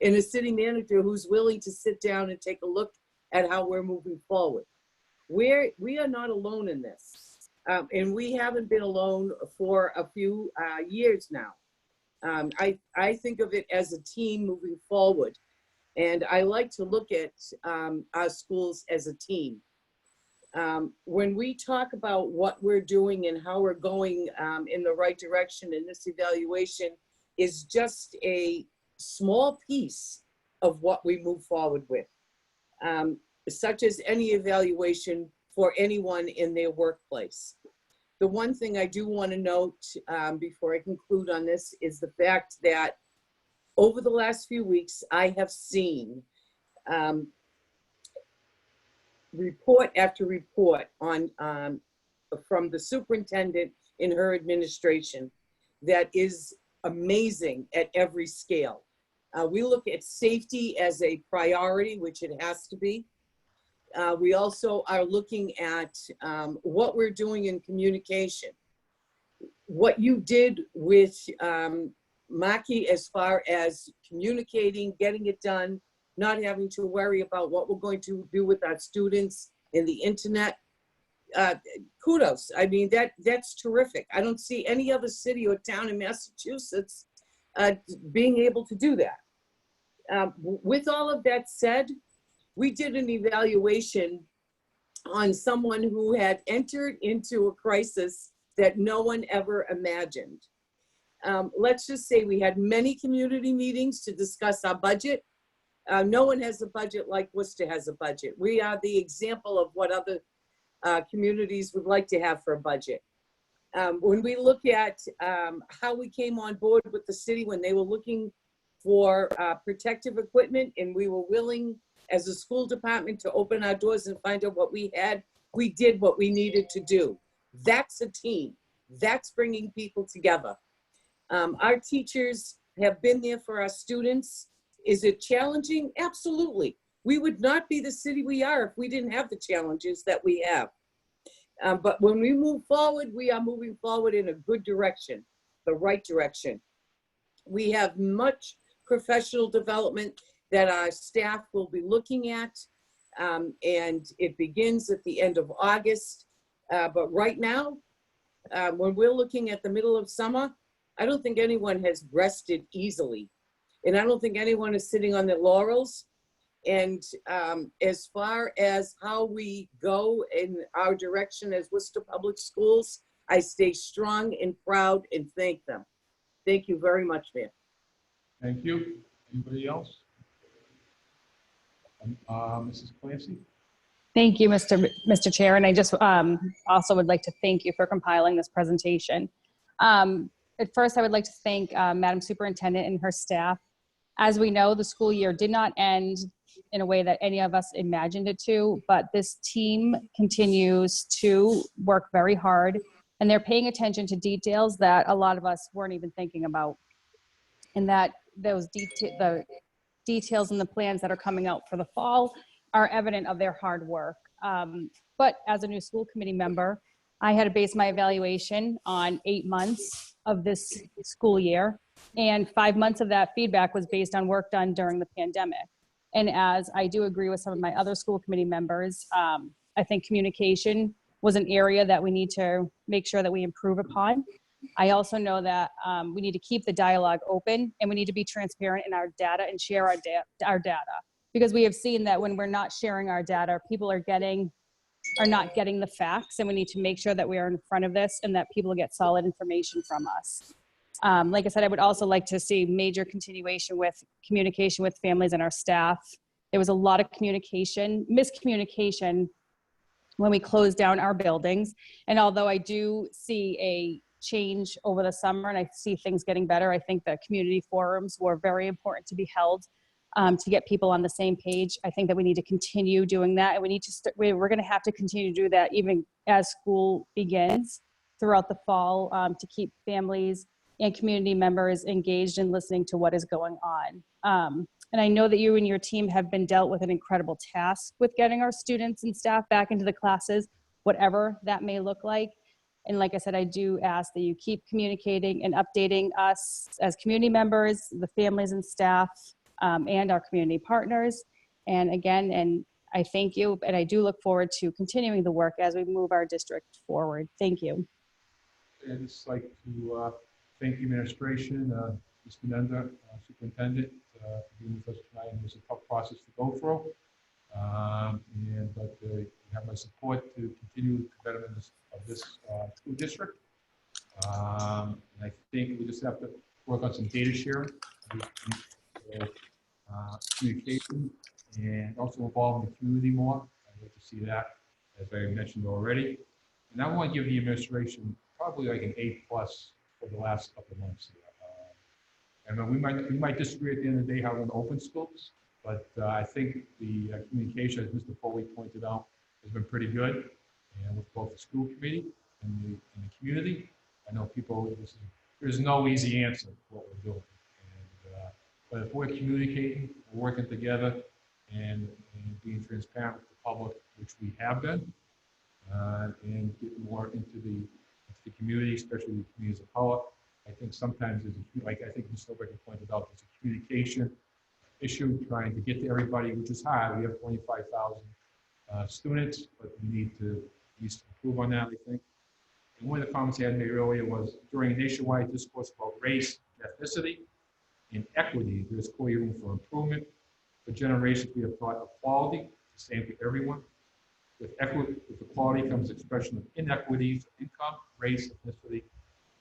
and a city manager who's willing to sit down and take a look at how we're moving forward. We are not alone in this. And we haven't been alone for a few years now. I think of it as a team moving forward. And I like to look at our schools as a team. When we talk about what we're doing and how we're going in the right direction, and this evaluation is just a small piece of what we move forward with, such as any evaluation for anyone in their workplace. The one thing I do want to note before I conclude on this is the fact that over the last few weeks, I have seen report after report on from the superintendent in her administration that is amazing at every scale. We look at safety as a priority, which it has to be. We also are looking at what we're doing in communication. What you did with Maki as far as communicating, getting it done, not having to worry about what we're going to do with our students in the internet. Kudos. I mean, that's terrific. I don't see any other city or town in Massachusetts being able to do that. With all of that said, we did an evaluation on someone who had entered into a crisis that no one ever imagined. Let's just say we had many community meetings to discuss our budget. No one has a budget like Worcester has a budget. We are the example of what other communities would like to have for a budget. When we look at how we came on board with the city when they were looking for protective equipment, and we were willing as a school department to open our doors and find out what we had, we did what we needed to do. That's a team. That's bringing people together. Our teachers have been there for our students. Is it challenging? Absolutely. We would not be the city we are if we didn't have the challenges that we have. But when we move forward, we are moving forward in a good direction, the right direction. We have much professional development that our staff will be looking at, and it begins at the end of August. But right now, when we're looking at the middle of summer, I don't think anyone has rested easily. And I don't think anyone is sitting on their laurels. And as far as how we go in our direction as Worcester Public Schools, I stay strong and proud and thank them. Thank you very much, Mayor. Thank you. Anybody else? Mrs. Clancy? Thank you, Mr. Chair. And I just also would like to thank you for compiling this presentation. At first, I would like to thank Madam Superintendent and her staff. As we know, the school year did not end in a way that any of us imagined it to, but this team continues to work very hard, and they're paying attention to details that a lot of us weren't even thinking about. And that those the details and the plans that are coming out for the fall are evident of their hard work. But as a new school committee member, I had to base my evaluation on 8 months of this school year, and 5 months of that feedback was based on work done during the pandemic. And as I do agree with some of my other school committee members, I think communication was an area that we need to make sure that we improve upon. I also know that we need to keep the dialogue open, and we need to be transparent in our data and share our data, because we have seen that when we're not sharing our data, people are not getting the facts, and we need to make sure that we are in front of this and that people get solid information from us. Like I said, I would also like to see major continuation with communication with families and our staff. There was a lot of miscommunication when we closed down our buildings. And although I do see a change over the summer and I see things getting better, I think the community forums were very important to be held to get people on the same page. I think that we need to continue doing that, and we need to we're going to have to continue to do that even as school begins throughout the fall, to keep families and community members engaged and listening to what is going on. And I know that you and your team have been dealt with an incredible task with getting our students and staff back into the classes, whatever that may look like. And like I said, I do ask that you keep communicating and updating us as community members, the families and staff, and our community partners. And again, and I thank you, and I do look forward to continuing the work as we move our district forward. Thank you. And I'd just like to thank the administration, Ms. Menendez, Superintendent, for being with us tonight. It was a tough process to go through. But you have my support to continue the betterment of this school district. And I think we just have to work on some data sharing, communication, and also involving the community more. I'd like to see that, as I mentioned already. And I want to give the administration probably like an A+ for the last couple of months here. And we might disagree at the end of the day how we're going to open schools, but I think the communication, as Mr. Foley pointed out, has been pretty good, and with both the school committee and the community. I know people, there's no easy answer to what we're doing. But if we're communicating, we're working together, and being transparent with the public, which we have been, and getting more into the community, especially the communities of color. I think sometimes there's like I think Ms. Nobecker pointed out, there's a communication issue trying to get to everybody, which is hard. We have 25,000 students, but we need to at least improve on that, I think. And one of the comments I had made earlier was during nationwide discourse about race, ethnicity, and equity, there's clearly room for improvement. For generations, we have taught equality, the same for everyone. With equality comes expression of inequities, income, race, ethnicity,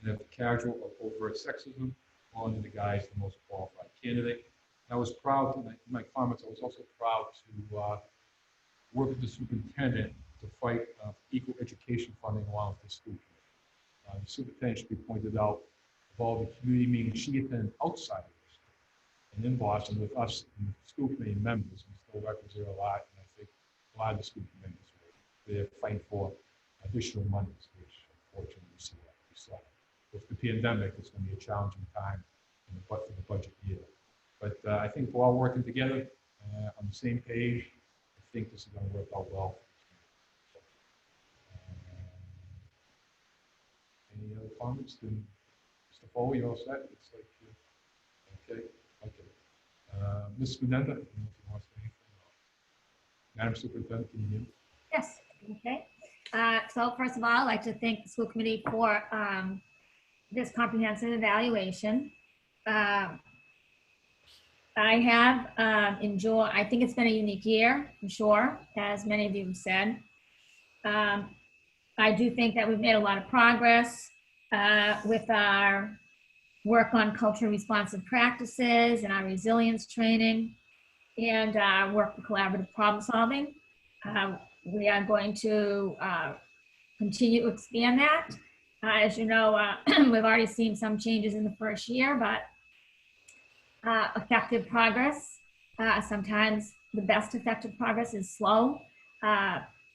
and of casual or overt sexism, falling in the guise of the most qualified candidate. And I was proud, in my comments, I was also proud to work with the superintendent to fight equal education funding along with the school committee. The superintendent should be pointed out of all the community meetings she attended outside of this, and in Boston with us and the school committee members. We still represent a lot, and I think a lot of the school committee members they're fighting for additional monies, which unfortunately we see that. We saw with the pandemic, it's going to be a challenging time for the budget year. But I think we're all working together on the same page. I think this is going to work out well. Any other comments? Mr. Foley, you all set? It's like, okay. Ms. Menendez, I don't know if you want to say anything. Madam Superintendent, can you hear me? Yes, okay. So first of all, I'd like to thank the school committee for this comprehensive evaluation. I have enjoyed, I think it's been a unique year, for sure, as many of you have said. I do think that we've made a lot of progress with our work on culturally responsive practices and our resilience training and our work for collaborative problem solving. We are going to continue to expand that. As you know, we've already seen some changes in the first year, but effective progress, sometimes the best effective progress is slow.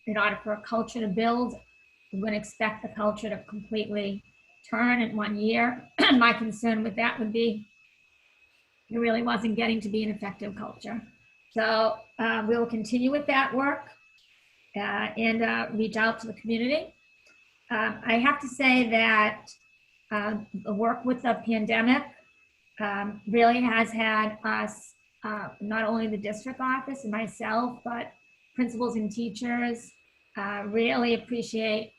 In order for a culture to build, we wouldn't expect the culture to completely turn in 1 year. My concern with that would be it really wasn't getting to be an effective culture. So we will continue with that work. And reach out to the community. I have to say that the work with the pandemic really has had us, not only the district office and myself, but principals and teachers really appreciate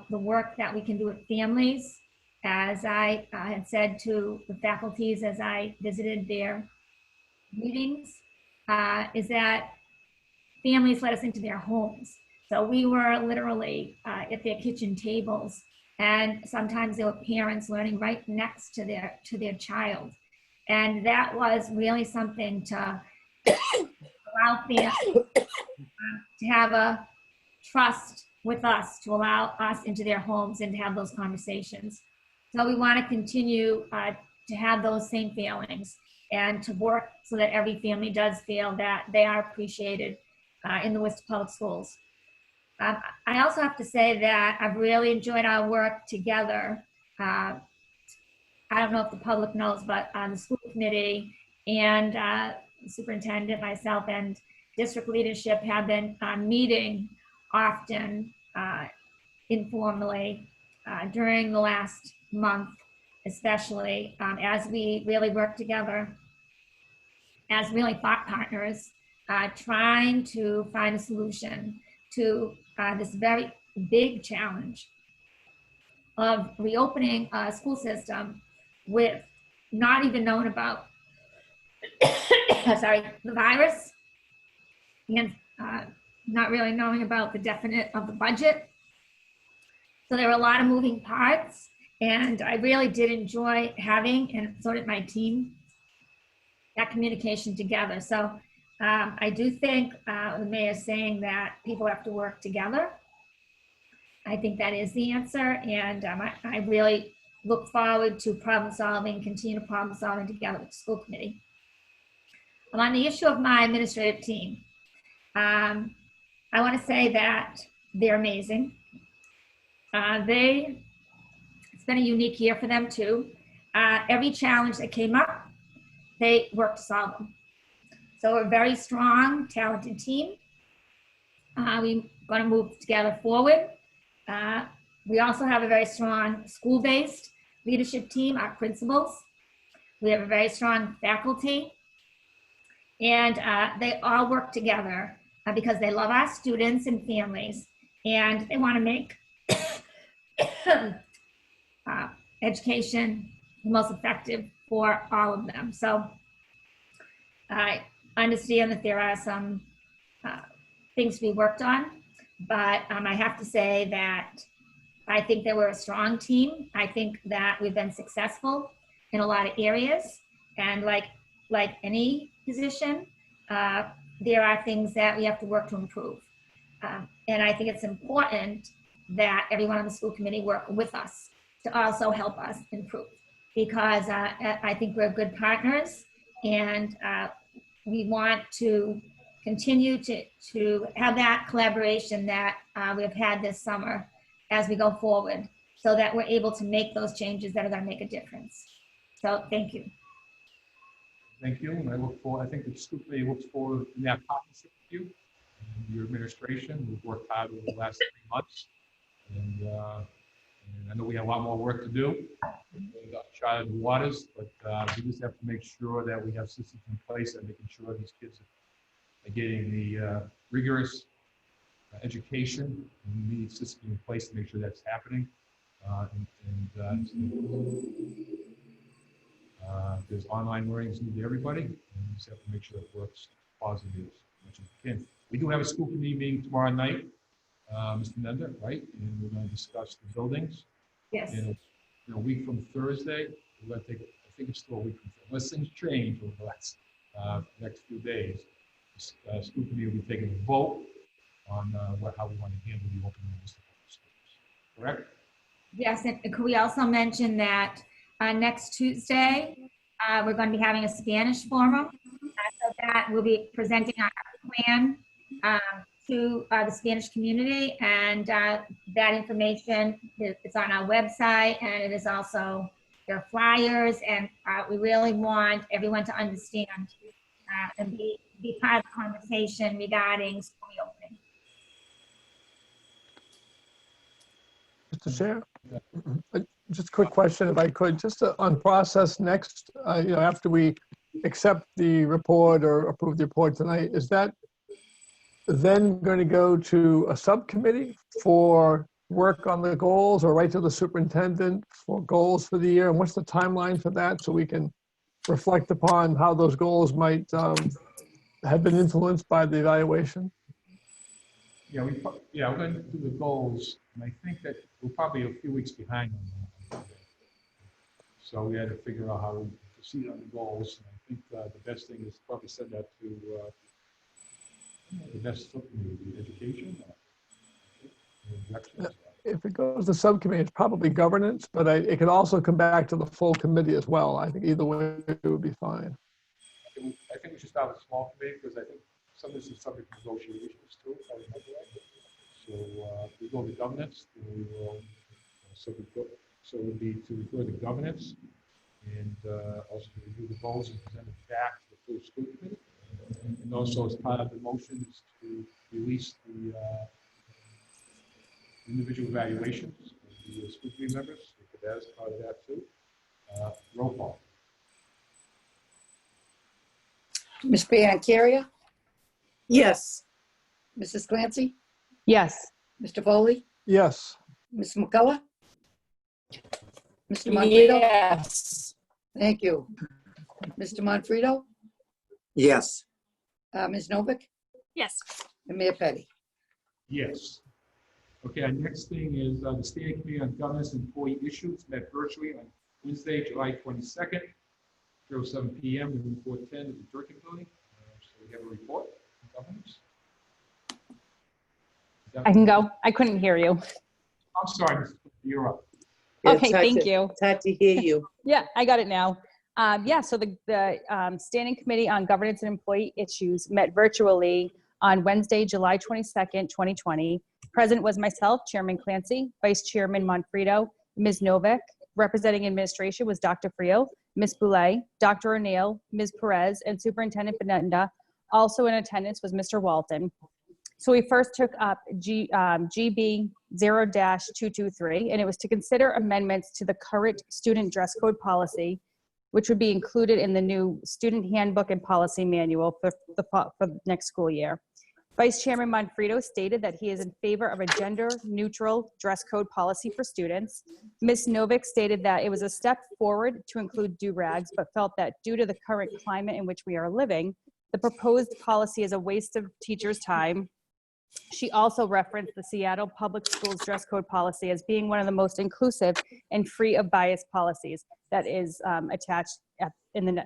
the work that we can do with families. As I had said to the faculties as I visited their meetings, is that families let us into their homes. So we were literally at their kitchen tables, and sometimes there were parents learning right next to their child. And that was really something to allow them to have a trust with us, to allow us into their homes and to have those conversations. So we want to continue to have those same feelings. and to work so that every family does feel that they are appreciated in the Worcester Public Schools. I also have to say that I've really enjoyed our work together. I don't know if the public knows, but the school committee and the superintendent, myself, and district leadership have been meeting often informally during the last month, especially as we really work together as really thought partners, trying to find a solution to this very big challenge of reopening a school system with not even knowing about sorry, the virus, and not really knowing about the definite of the budget. So there were a lot of moving parts, and I really did enjoy having, and so did my team, that communication together. So I do think the mayor is saying that people have to work together. I think that is the answer, and I really look forward to problem solving, continue problem solving together with the school committee. On the issue of my administrative team, I want to say that they're amazing. It's been a unique year for them too. Every challenge that came up, they worked to solve them. So we're a very strong, talented team. We're going to move together forward. We also have a very strong school-based leadership team, our principals. We have a very strong faculty. And they all work together because they love our students and families, and they want to make education the most effective for all of them. So I understand that there are some things to be worked on, but I have to say that I think that we're a strong team. I think that we've been successful in a lot of areas, and like any position, there are things that we have to work to improve. And I think it's important that everyone on the school committee work with us to also help us improve, because I think we're good partners, and we want to continue to have that collaboration that we've had this summer as we go forward, so that we're able to make those changes that are going to make a difference. So thank you. Thank you, and I think the school committee looks forward to that partnership with you and your administration. We've worked hard over the last 3 months, and I know we have a lot more work to do. We've got charted waters, but we just have to make sure that we have systems in place and making sure these kids are getting the rigorous education. We need systems in place to make sure that's happening. There's online learning is new to everybody, and we just have to make sure it works positively as much as we can. We do have a school committee meeting tomorrow night, Mr. Nender, right? And we're going to discuss the buildings. Yes. And in a week from Thursday, we're going to take, I think it's still a week from Thursday, unless things change over the last next few days. The school committee will be taking a vote on how we want to handle the opening of the schools. Correct? Yes, and could we also mention that next Tuesday, we're going to be having a Spanish forum. So that we'll be presenting our plan to the Spanish community, and that information is on our website, and it is also, there are flyers, and we really want everyone to understand and be part of the conversation regarding school reopening. Mr. Chair, just a quick question, if I could, just on process next, after we accept the report or approve the report tonight, is that then going to go to a subcommittee for work on the goals, or right to the superintendent for goals for the year? And what's the timeline for that, so we can reflect upon how those goals might have been influenced by the evaluation? Yeah, we're going to do the goals, and I think that we're probably a few weeks behind on that. So we had to figure out how to proceed on the goals. And I think the best thing is probably send that to the best subcommittee, the education. If it goes to subcommittee, it's probably governance, but it could also come back to the full committee as well. I think either way it would be fine. I think we should start with a small committee because I think some of this is subject to negotiations too. If I remember right. So we go to governance. So it would be to refer to governance and also to review the goals and present it back to the full school committee. And also as part of the motions to release the individual evaluations of the school committee members. That is part of that too. Roll call. Ms. Biancaria, Yes. Mrs. Clancy, Yes. Mr. Foley, Yes. Ms. McCullough, Mr. Monfredo. Yes. Thank you. Mr. Monfredo, Yes. Ms. Novick, Yes. and Mayor Petty. Yes. Okay, our next thing is the Standing Committee on Governance and Employee Issues met virtually on Wednesday, July 22nd, 7 p.m. in room 410 at the Turkey Building. So we have a report on governance. I can go. I couldn't hear you. I'm sorry, Mr. You're up. Yeah, Okay, thank you. It's hard to hear you. Yeah, I got it now. Yeah, so the Standing Committee on Governance and Employee Issues met virtually on Wednesday, July 22nd, 2020. Present was myself, Chairman Clancy, Vice Chairman Monfredo, Ms. Novick. Representing administration was Dr. Frio, Ms. Boulay, Dr. O'Neill, Ms. Perez, and Superintendent Benenda. Also in attendance was Mr. Walton. So we first took up GB 0-223, and it was to consider amendments to the current student dress code policy, which would be included in the new student handbook and policy manual for the next school year. Vice Chairman Monfredo stated that he is in favor of a gender-neutral dress code policy for students. Ms. Novick stated that it was a step forward to include do-rags, but felt that due to the current climate in which we are living, the proposed policy is a waste of teachers' time. She also referenced the Seattle Public Schools dress code policy as being one of the most inclusive and free of bias policies that is attached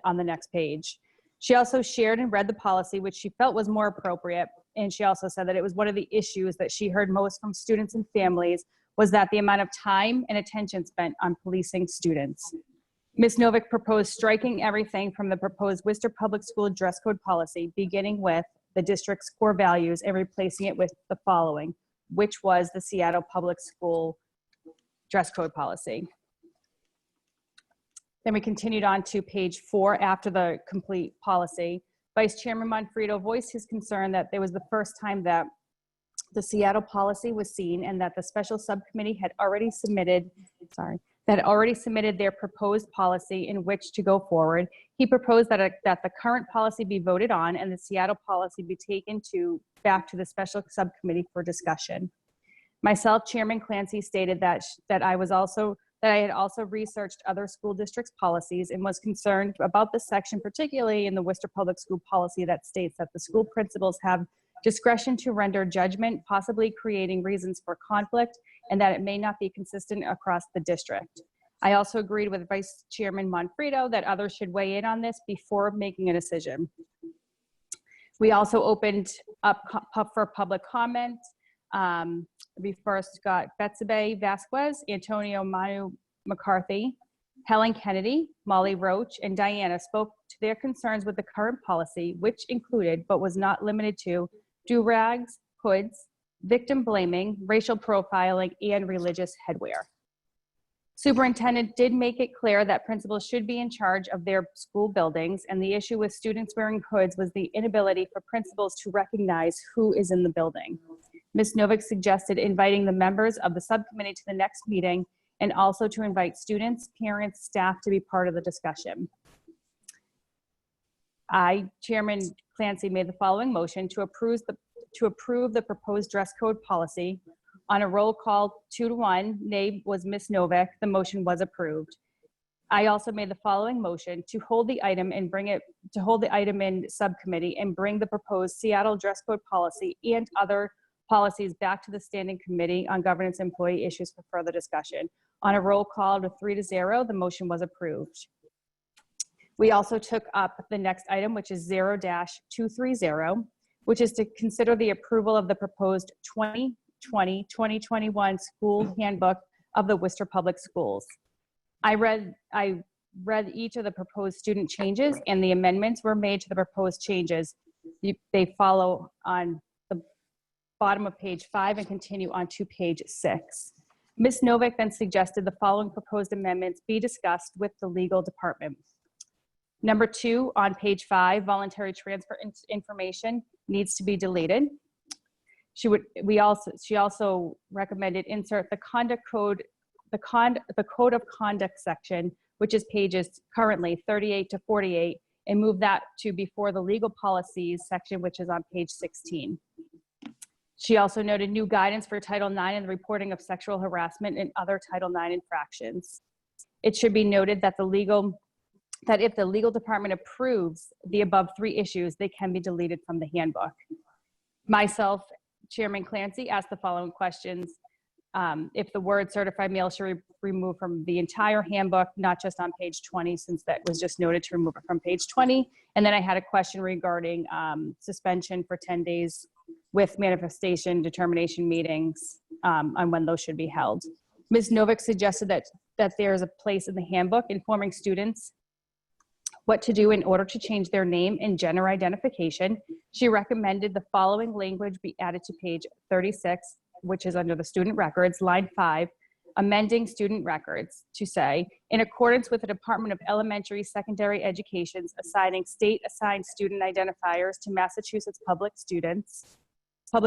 on the next page. She also shared and read the policy, which she felt was more appropriate. And she also said that it was one of the issues that she heard most from students and families was that the amount of time and attention spent on policing students. Ms. Novick proposed striking everything from the proposed Worcester Public School dress code policy, beginning with the district's core values and replacing it with the following, which was the Seattle Public School dress code policy. Then we continued on to page 4 after the complete policy. Vice Chairman Monfredo voiced his concern that there was the first time that the Seattle policy was seen and that the special subcommittee had already submitted, their proposed policy in which to go forward. He proposed that the current policy be voted on and the Seattle policy be taken back to the special subcommittee for discussion. Myself, Chairman Clancy, stated that I had also researched other school districts' policies and was concerned about the section, particularly in the Worcester Public School policy, that states that the school principals have discretion to render judgment, possibly creating reasons for conflict, and that it may not be consistent across the district. I also agreed with Vice Chairman Monfredo that others should weigh in on this before making a decision. We also opened up for public comment. We first got Betsabe Vasquez, Antonio Manu McCarthy, Helen Kennedy, Molly Roach, and Diana spoke to their concerns with the current policy, which included, but was not limited to, do-rags, hoods, victim blaming, racial profiling, and religious headwear. Superintendent did make it clear that principals should be in charge of their school buildings, and the issue with students wearing hoods was the inability for principals to recognize who is in the building. Ms. Novick suggested inviting the members of the subcommittee to the next meeting and also to invite students, parents, staff to be part of the discussion. I, Chairman Clancy, made the following motion to approve the proposed dress code policy. On a roll call 2-1, nay was Ms. Novick. The motion was approved. I also made the following motion to hold the item in subcommittee and bring the proposed Seattle dress code policy and other policies back to the Standing Committee on Governance and Employee Issues for further discussion. On a roll call to 3-0, the motion was approved. We also took up the next item, which is 0-230, which is to consider the approval of the proposed 2020-2021 school handbook of the Worcester Public Schools. I read each of the proposed student changes, and the amendments were made to the proposed changes. They follow on the bottom of page 5 and continue on to page 6. Ms. Novick then suggested the following proposed amendments be discussed with the legal department. Number 2 on page 5, voluntary transfer information needs to be deleted. She also recommended insert the conduct code, the code of conduct section, which is pages currently 38 to 48, and move that to before the legal policies section, which is on page 16. She also noted new guidance for Title IX and the reporting of sexual harassment and other Title IX infractions. It should be noted that if the legal department approves the above 3 issues, they can be deleted from the handbook. Myself, Chairman Clancy, asked the following questions. If the word certified mail should be removed from the entire handbook, not just on page 20, since that was just noted to remove it from page 20. And then I had a question regarding suspension for 10 days with manifestation determination meetings on when those should be held. Ms. Novick suggested that there is a place in the handbook informing students what to do in order to change their name and gender identification. She recommended the following language be added to page 36, which is under the student records, line 5, amending student records to say, in accordance with the Department of Elementary Secondary Education's assigning state-assigned student identifiers to Massachusetts public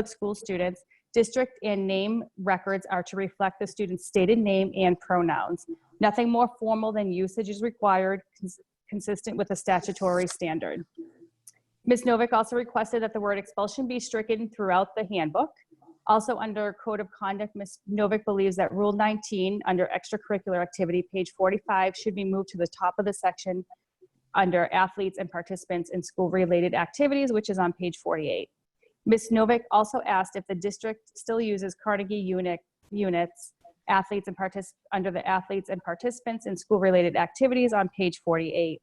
school students, district and name records are to reflect the student's stated name and pronouns. Nothing more formal than usage is required, consistent with the statutory standard. Ms. Novick also requested that the word expulsion be stricken throughout the handbook. Also under Code of Conduct, Ms. Novick believes that Rule 19 under extracurricular activity, page 45, should be moved to the top of the section under athletes and participants in school-related activities, which is on page 48. Ms. Novick also asked if the district still uses Carnegie units, athletes and under the athletes and participants in school-related activities on page 48.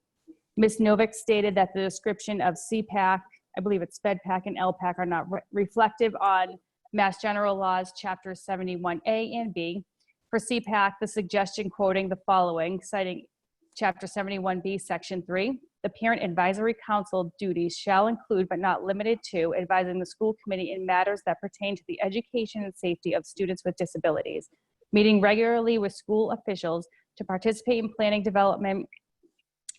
Ms. Novick stated that the description of CPAC, I believe it's SPEDPAC and LPAC, are not reflective on Mass General Laws, Chapters 71A and B. For CPAC, the suggestion quoting the following, citing Chapter 71B, Section 3, the Parent Advisory Council duties shall include, but not limited to, advising the school committee in matters that pertain to the education and safety of students with disabilities, meeting regularly with school officials to participate in planning, development,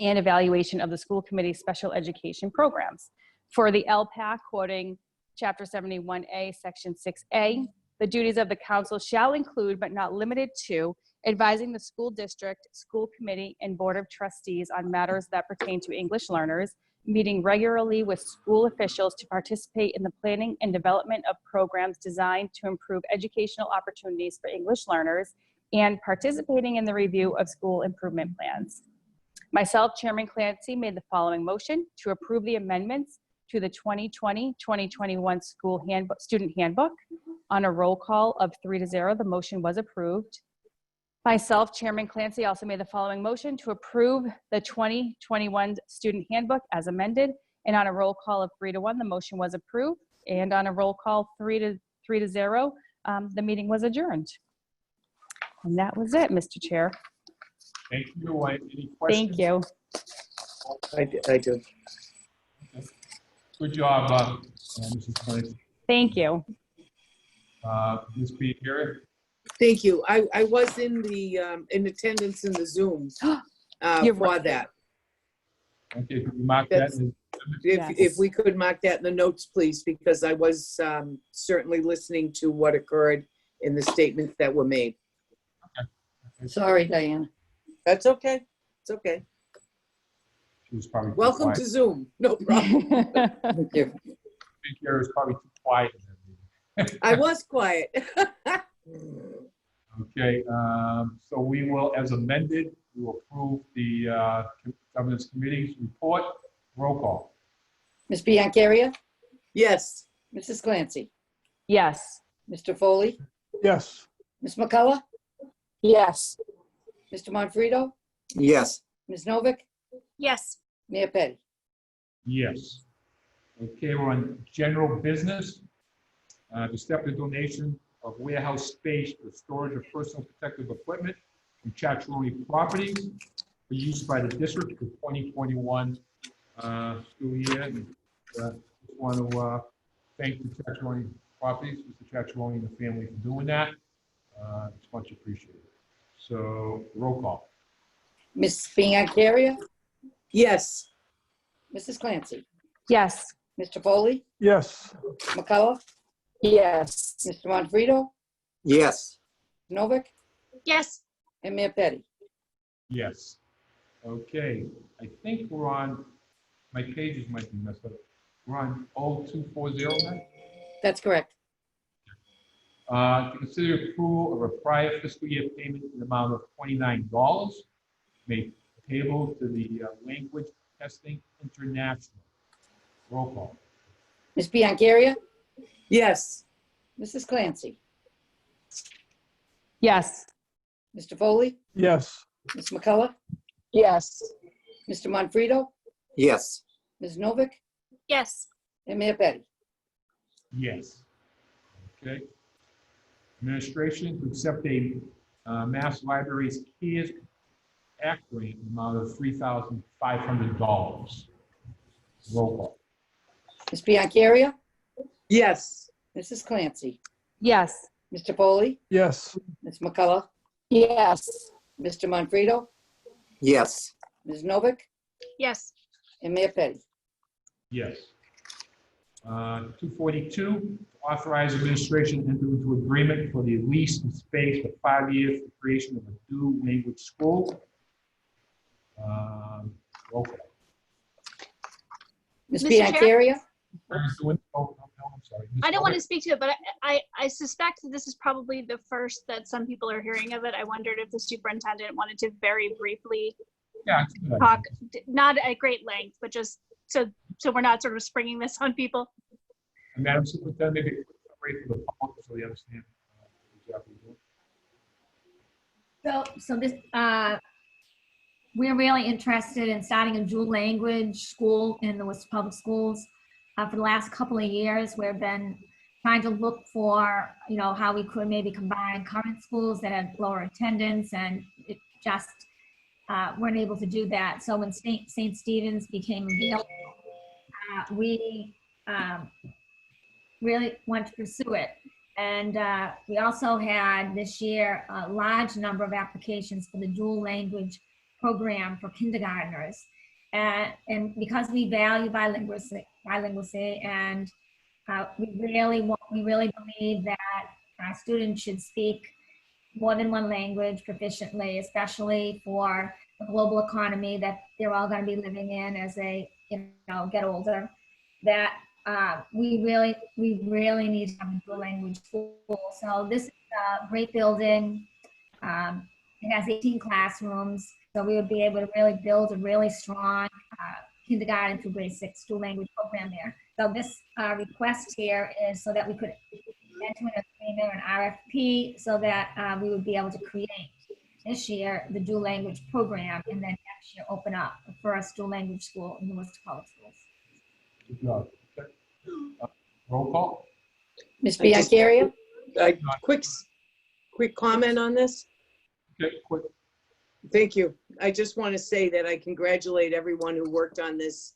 and evaluation of the school committee's special education programs. For the LPAC, quoting Chapter 71A, Section 6A, the duties of the council shall include, but not limited to, advising the school district, school committee, and board of trustees on matters that pertain to English learners, meeting regularly with school officials to participate in the planning and development of programs designed to improve educational opportunities for English learners, and participating in the review of school improvement plans. Myself, Chairman Clancy, made the following motion to approve the amendments to the 2020-2021 student handbook. On a roll call of 3-0, the motion was approved. Myself, Chairman Clancy, also made the following motion to approve the 2021 student handbook as amended. And on a roll call of 3-1, the motion was approved. And on a roll call 3-0, the meeting was adjourned. And that was it, Mr. Chair. Thank you. Any questions? Thank you. I do. Good job, Mrs. Clancy. Thank you. Ms. Pietri? Thank you. I was in attendance in the Zoom You're for right. that. Okay, could you mark that? If we could mark that in the notes, please, because I was certainly listening to what occurred in the statements that were made. Sorry, Diana. That's okay. It's okay. She was probably too Welcome quiet. to Zoom. No problem. Thank you. Pietri was probably too quiet in that meeting. I was quiet. Okay, so we will, as amended, we will approve the governance committee's report. Roll call. Ms. Biancaria, Yes. Mrs. Clancy, Yes. Mr. Foley, Yes. Ms. McCullough, Yes. Mr. Monfredo, Yes. Ms. Novick, Yes. Mayor Petty. Yes. Okay, we're on general business. To accept the donation of warehouse space for storage of personal protective equipment from Chatcheroni Properties. for use by the district for 2021 school year. And just want to thank the Chacharoni Properties, Mr. Chacharoni and the family for doing that. It's much appreciated. So roll call. Ms. Biancaria, Yes. Mrs. Clancy, Yes. Mr. Foley, Yes. McCullough, Yes. Mr. Monfredo, Yes. Novick, Yes. and Mayor Petty. Yes. Okay, I think we're on, my pages might be messed up. We're on 0240 now. That's correct. To consider approval of a prior fiscal year payment in the amount of $29 made payable to the Language Testing International. Roll call. Ms. Biancaria, Yes. Mrs. Clancy, Yes. Mr. Foley, Yes. Ms. McCullough, Yes. Mr. Monfredo, Yes. Ms. Novick, Yes. and Mayor Petty. Yes. Okay. Administration to accept a Mass Libraries CARES Act grant in the amount of $3,500. Roll call. Ms. Biancaria, Yes. Mrs. Clancy, Yes. Mr. Foley, Yes. Ms. McCullough, Yes. Mr. Monfredo, Yes. Ms. Novick, Yes. and Mayor Petty. Yes. 242, authorize administration to enter into agreement for the lease and space for 5 years for creation of a dual language school. Roll call. Ms. Mr. Chair? Biancaria, Oh, no, I'm sorry. I don't want to speak to it, but I suspect that this is probably the first that some people are hearing of it. I wondered if the superintendent wanted to very briefly Yeah, it's a good idea. talk, not at great length, but just so we're not sort of springing this on people. And Madam Superintendent, maybe a quick summary for the public so they understand exactly what we're doing. So this, we're really interested in starting a dual language school in the Worcester Public Schools. For the last couple of years, we've been trying to look for, how we could maybe combine current schools that had lower attendance, and it just weren't able to do that. So when St. Stephen's became available, we really want to pursue it. And we also had this year a large number of applications for the dual language program for kindergartners. And because we value bilinguality and we really believe that our students should speak more than one language proficiently, especially for the global economy that they're all going to be living in as they get older, that we really need to have a dual language school. So this is a great building. It has 18 classrooms, so we would be able to really build a really strong kindergarten through grade 6 dual language program there. So this request here is so that we could enter an agreement or an RFP so that we would be able to create this year the dual language program, and then next year open up the first dual language school in the Worcester Public Schools. Good job. Okay. Roll call. Ms. Biancaria, Quick comment on this. Okay, quick. Thank you. I just want to say that I congratulate everyone who worked on this,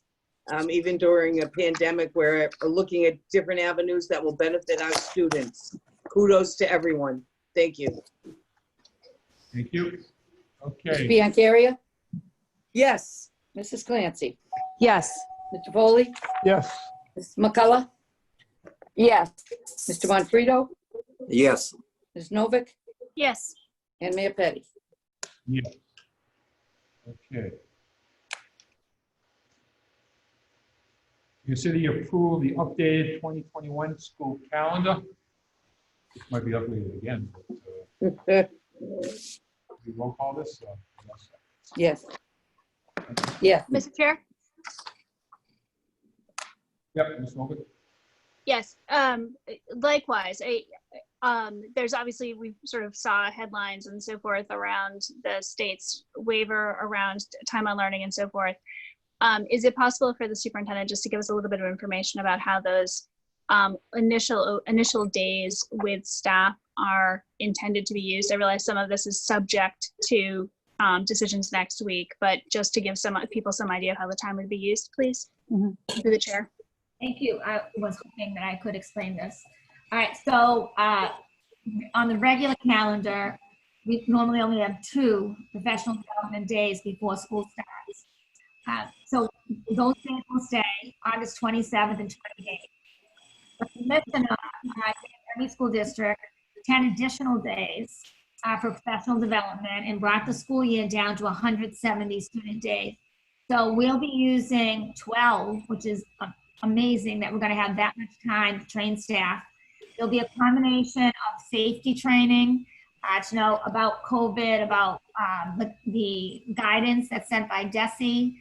even during a pandemic where we're looking at different avenues that will benefit our students. Kudos to everyone. Thank you. Thank you. Ms. Okay. Biancaria, Yes. Mrs. Clancy, Yes. Mr. Foley, Yes. Ms. McCullough, Yes. Mr. Monfredo, Yes. Ms. Novick, Yes. and Mayor Petty. Yeah. Okay. Consider your approval of the updated 2021 school calendar. This might be updated again. But, we roll call this. Yes. Yes. Mr. Chair? Yep, Ms. Novick. Yes. Likewise, there's obviously, we sort of saw headlines and so forth around the state's waiver around time on learning and so forth. Is it possible for the superintendent just to give us a little bit of information about how those initial days with staff are intended to be used? I realize some of this is subject to decisions next week, but just to give some people some idea of how the time would be used, please, Mhm. through the chair. Thank you. I was hoping that I could explain this. All right, so on the regular calendar, we normally only have 2 professional development days before school starts. So those days will stay, August 27th and 28th. But the listener, every school district, 10 additional days for professional development and brought the school year down to 170 student days. So we'll be using 12, which is amazing that we're going to have that much time to train staff. There'll be a combination of safety training to know about COVID, about the guidance that's sent by DESE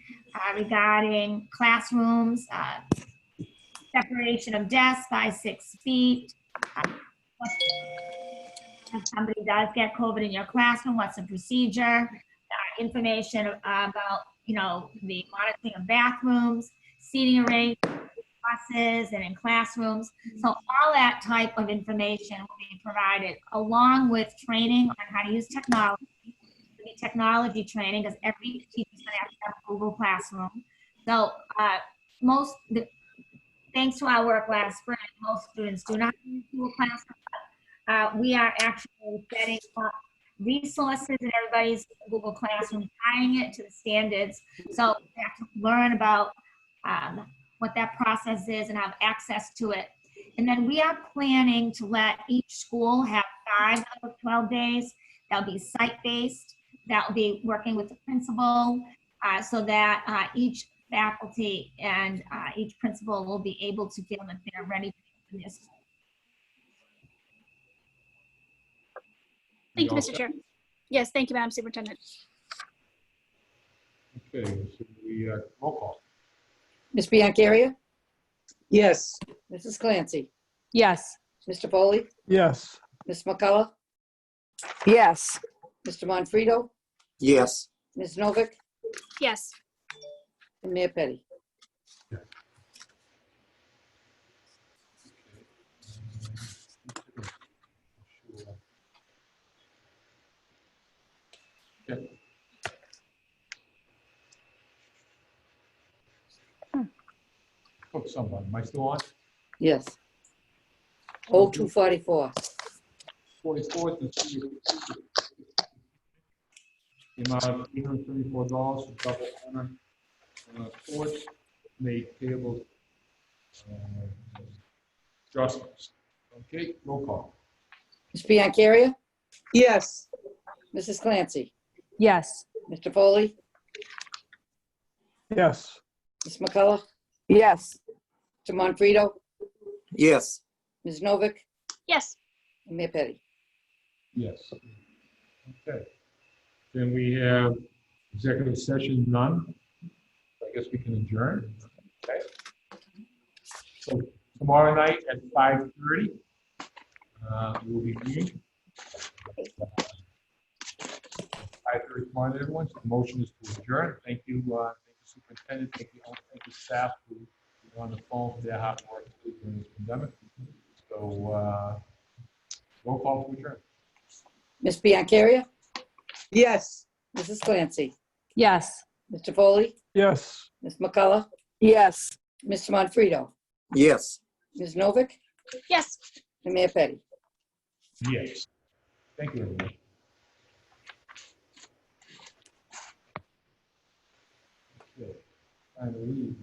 regarding classrooms, separation of desks by 6 feet. If somebody does get COVID in your classroom, what's the procedure? Information about, the monitoring of bathrooms, seating arrangements, buses, and in classrooms. So all that type of information will be provided, along with training on how to use technology. Technology training, because every teacher's going to have a Google Classroom. So thanks to our work last spring, most students do not use Google Classroom. We are actually setting up resources in everybody's Google Classroom, tying it to the standards. So they have to learn about what that process is and have access to it. And then we are planning to let each school have 5 out of 12 days. That'll be site-based. That will be working with the principal so that each faculty and each principal will be able to feel that they're ready for this. Thank you, Mr. Chair. Yes, thank you, Madam Superintendent. Okay, so we roll call. Ms. Biancaria? Yes. Mrs. Clancy? Yes. Mr. Foley? Yes. Ms. McCullough? Yes. Mr. Monfredo? Yes. Ms. Novick? Yes. And Mayor Petty? Okay. Put someone. Am I still on? Yes. 0244. 44 to the amount of $834 for double honor courts made payable adjustments. Okay, roll call. Ms. Biancaria? Yes. Mrs. Clancy? Yes. Mr. Foley? Yes. Ms. McCullough? Yes. Mr. Monfredo? Yes. Ms. Novick? Yes. And Mayor Petty? Yes. Okay. Then we have executive session none. I guess we can adjourn. Okay. So tomorrow night at 5:30, we'll be meeting. 5:30 tomorrow night, everyone. So the motion is to adjourn. Thank you, Superintendent. Thank you staff who were on the phone for their hard work during this pandemic. So roll call to adjourn. Ms. Biancaria? Yes. Mrs. Clancy? Yes. Mr. Foley? Yes. Ms. McCullough? Yes. Mr. Monfredo? Yes. Ms. Novick? Yes. And Mayor Petty? Yes. Thank you, everyone. Okay. Time to leave.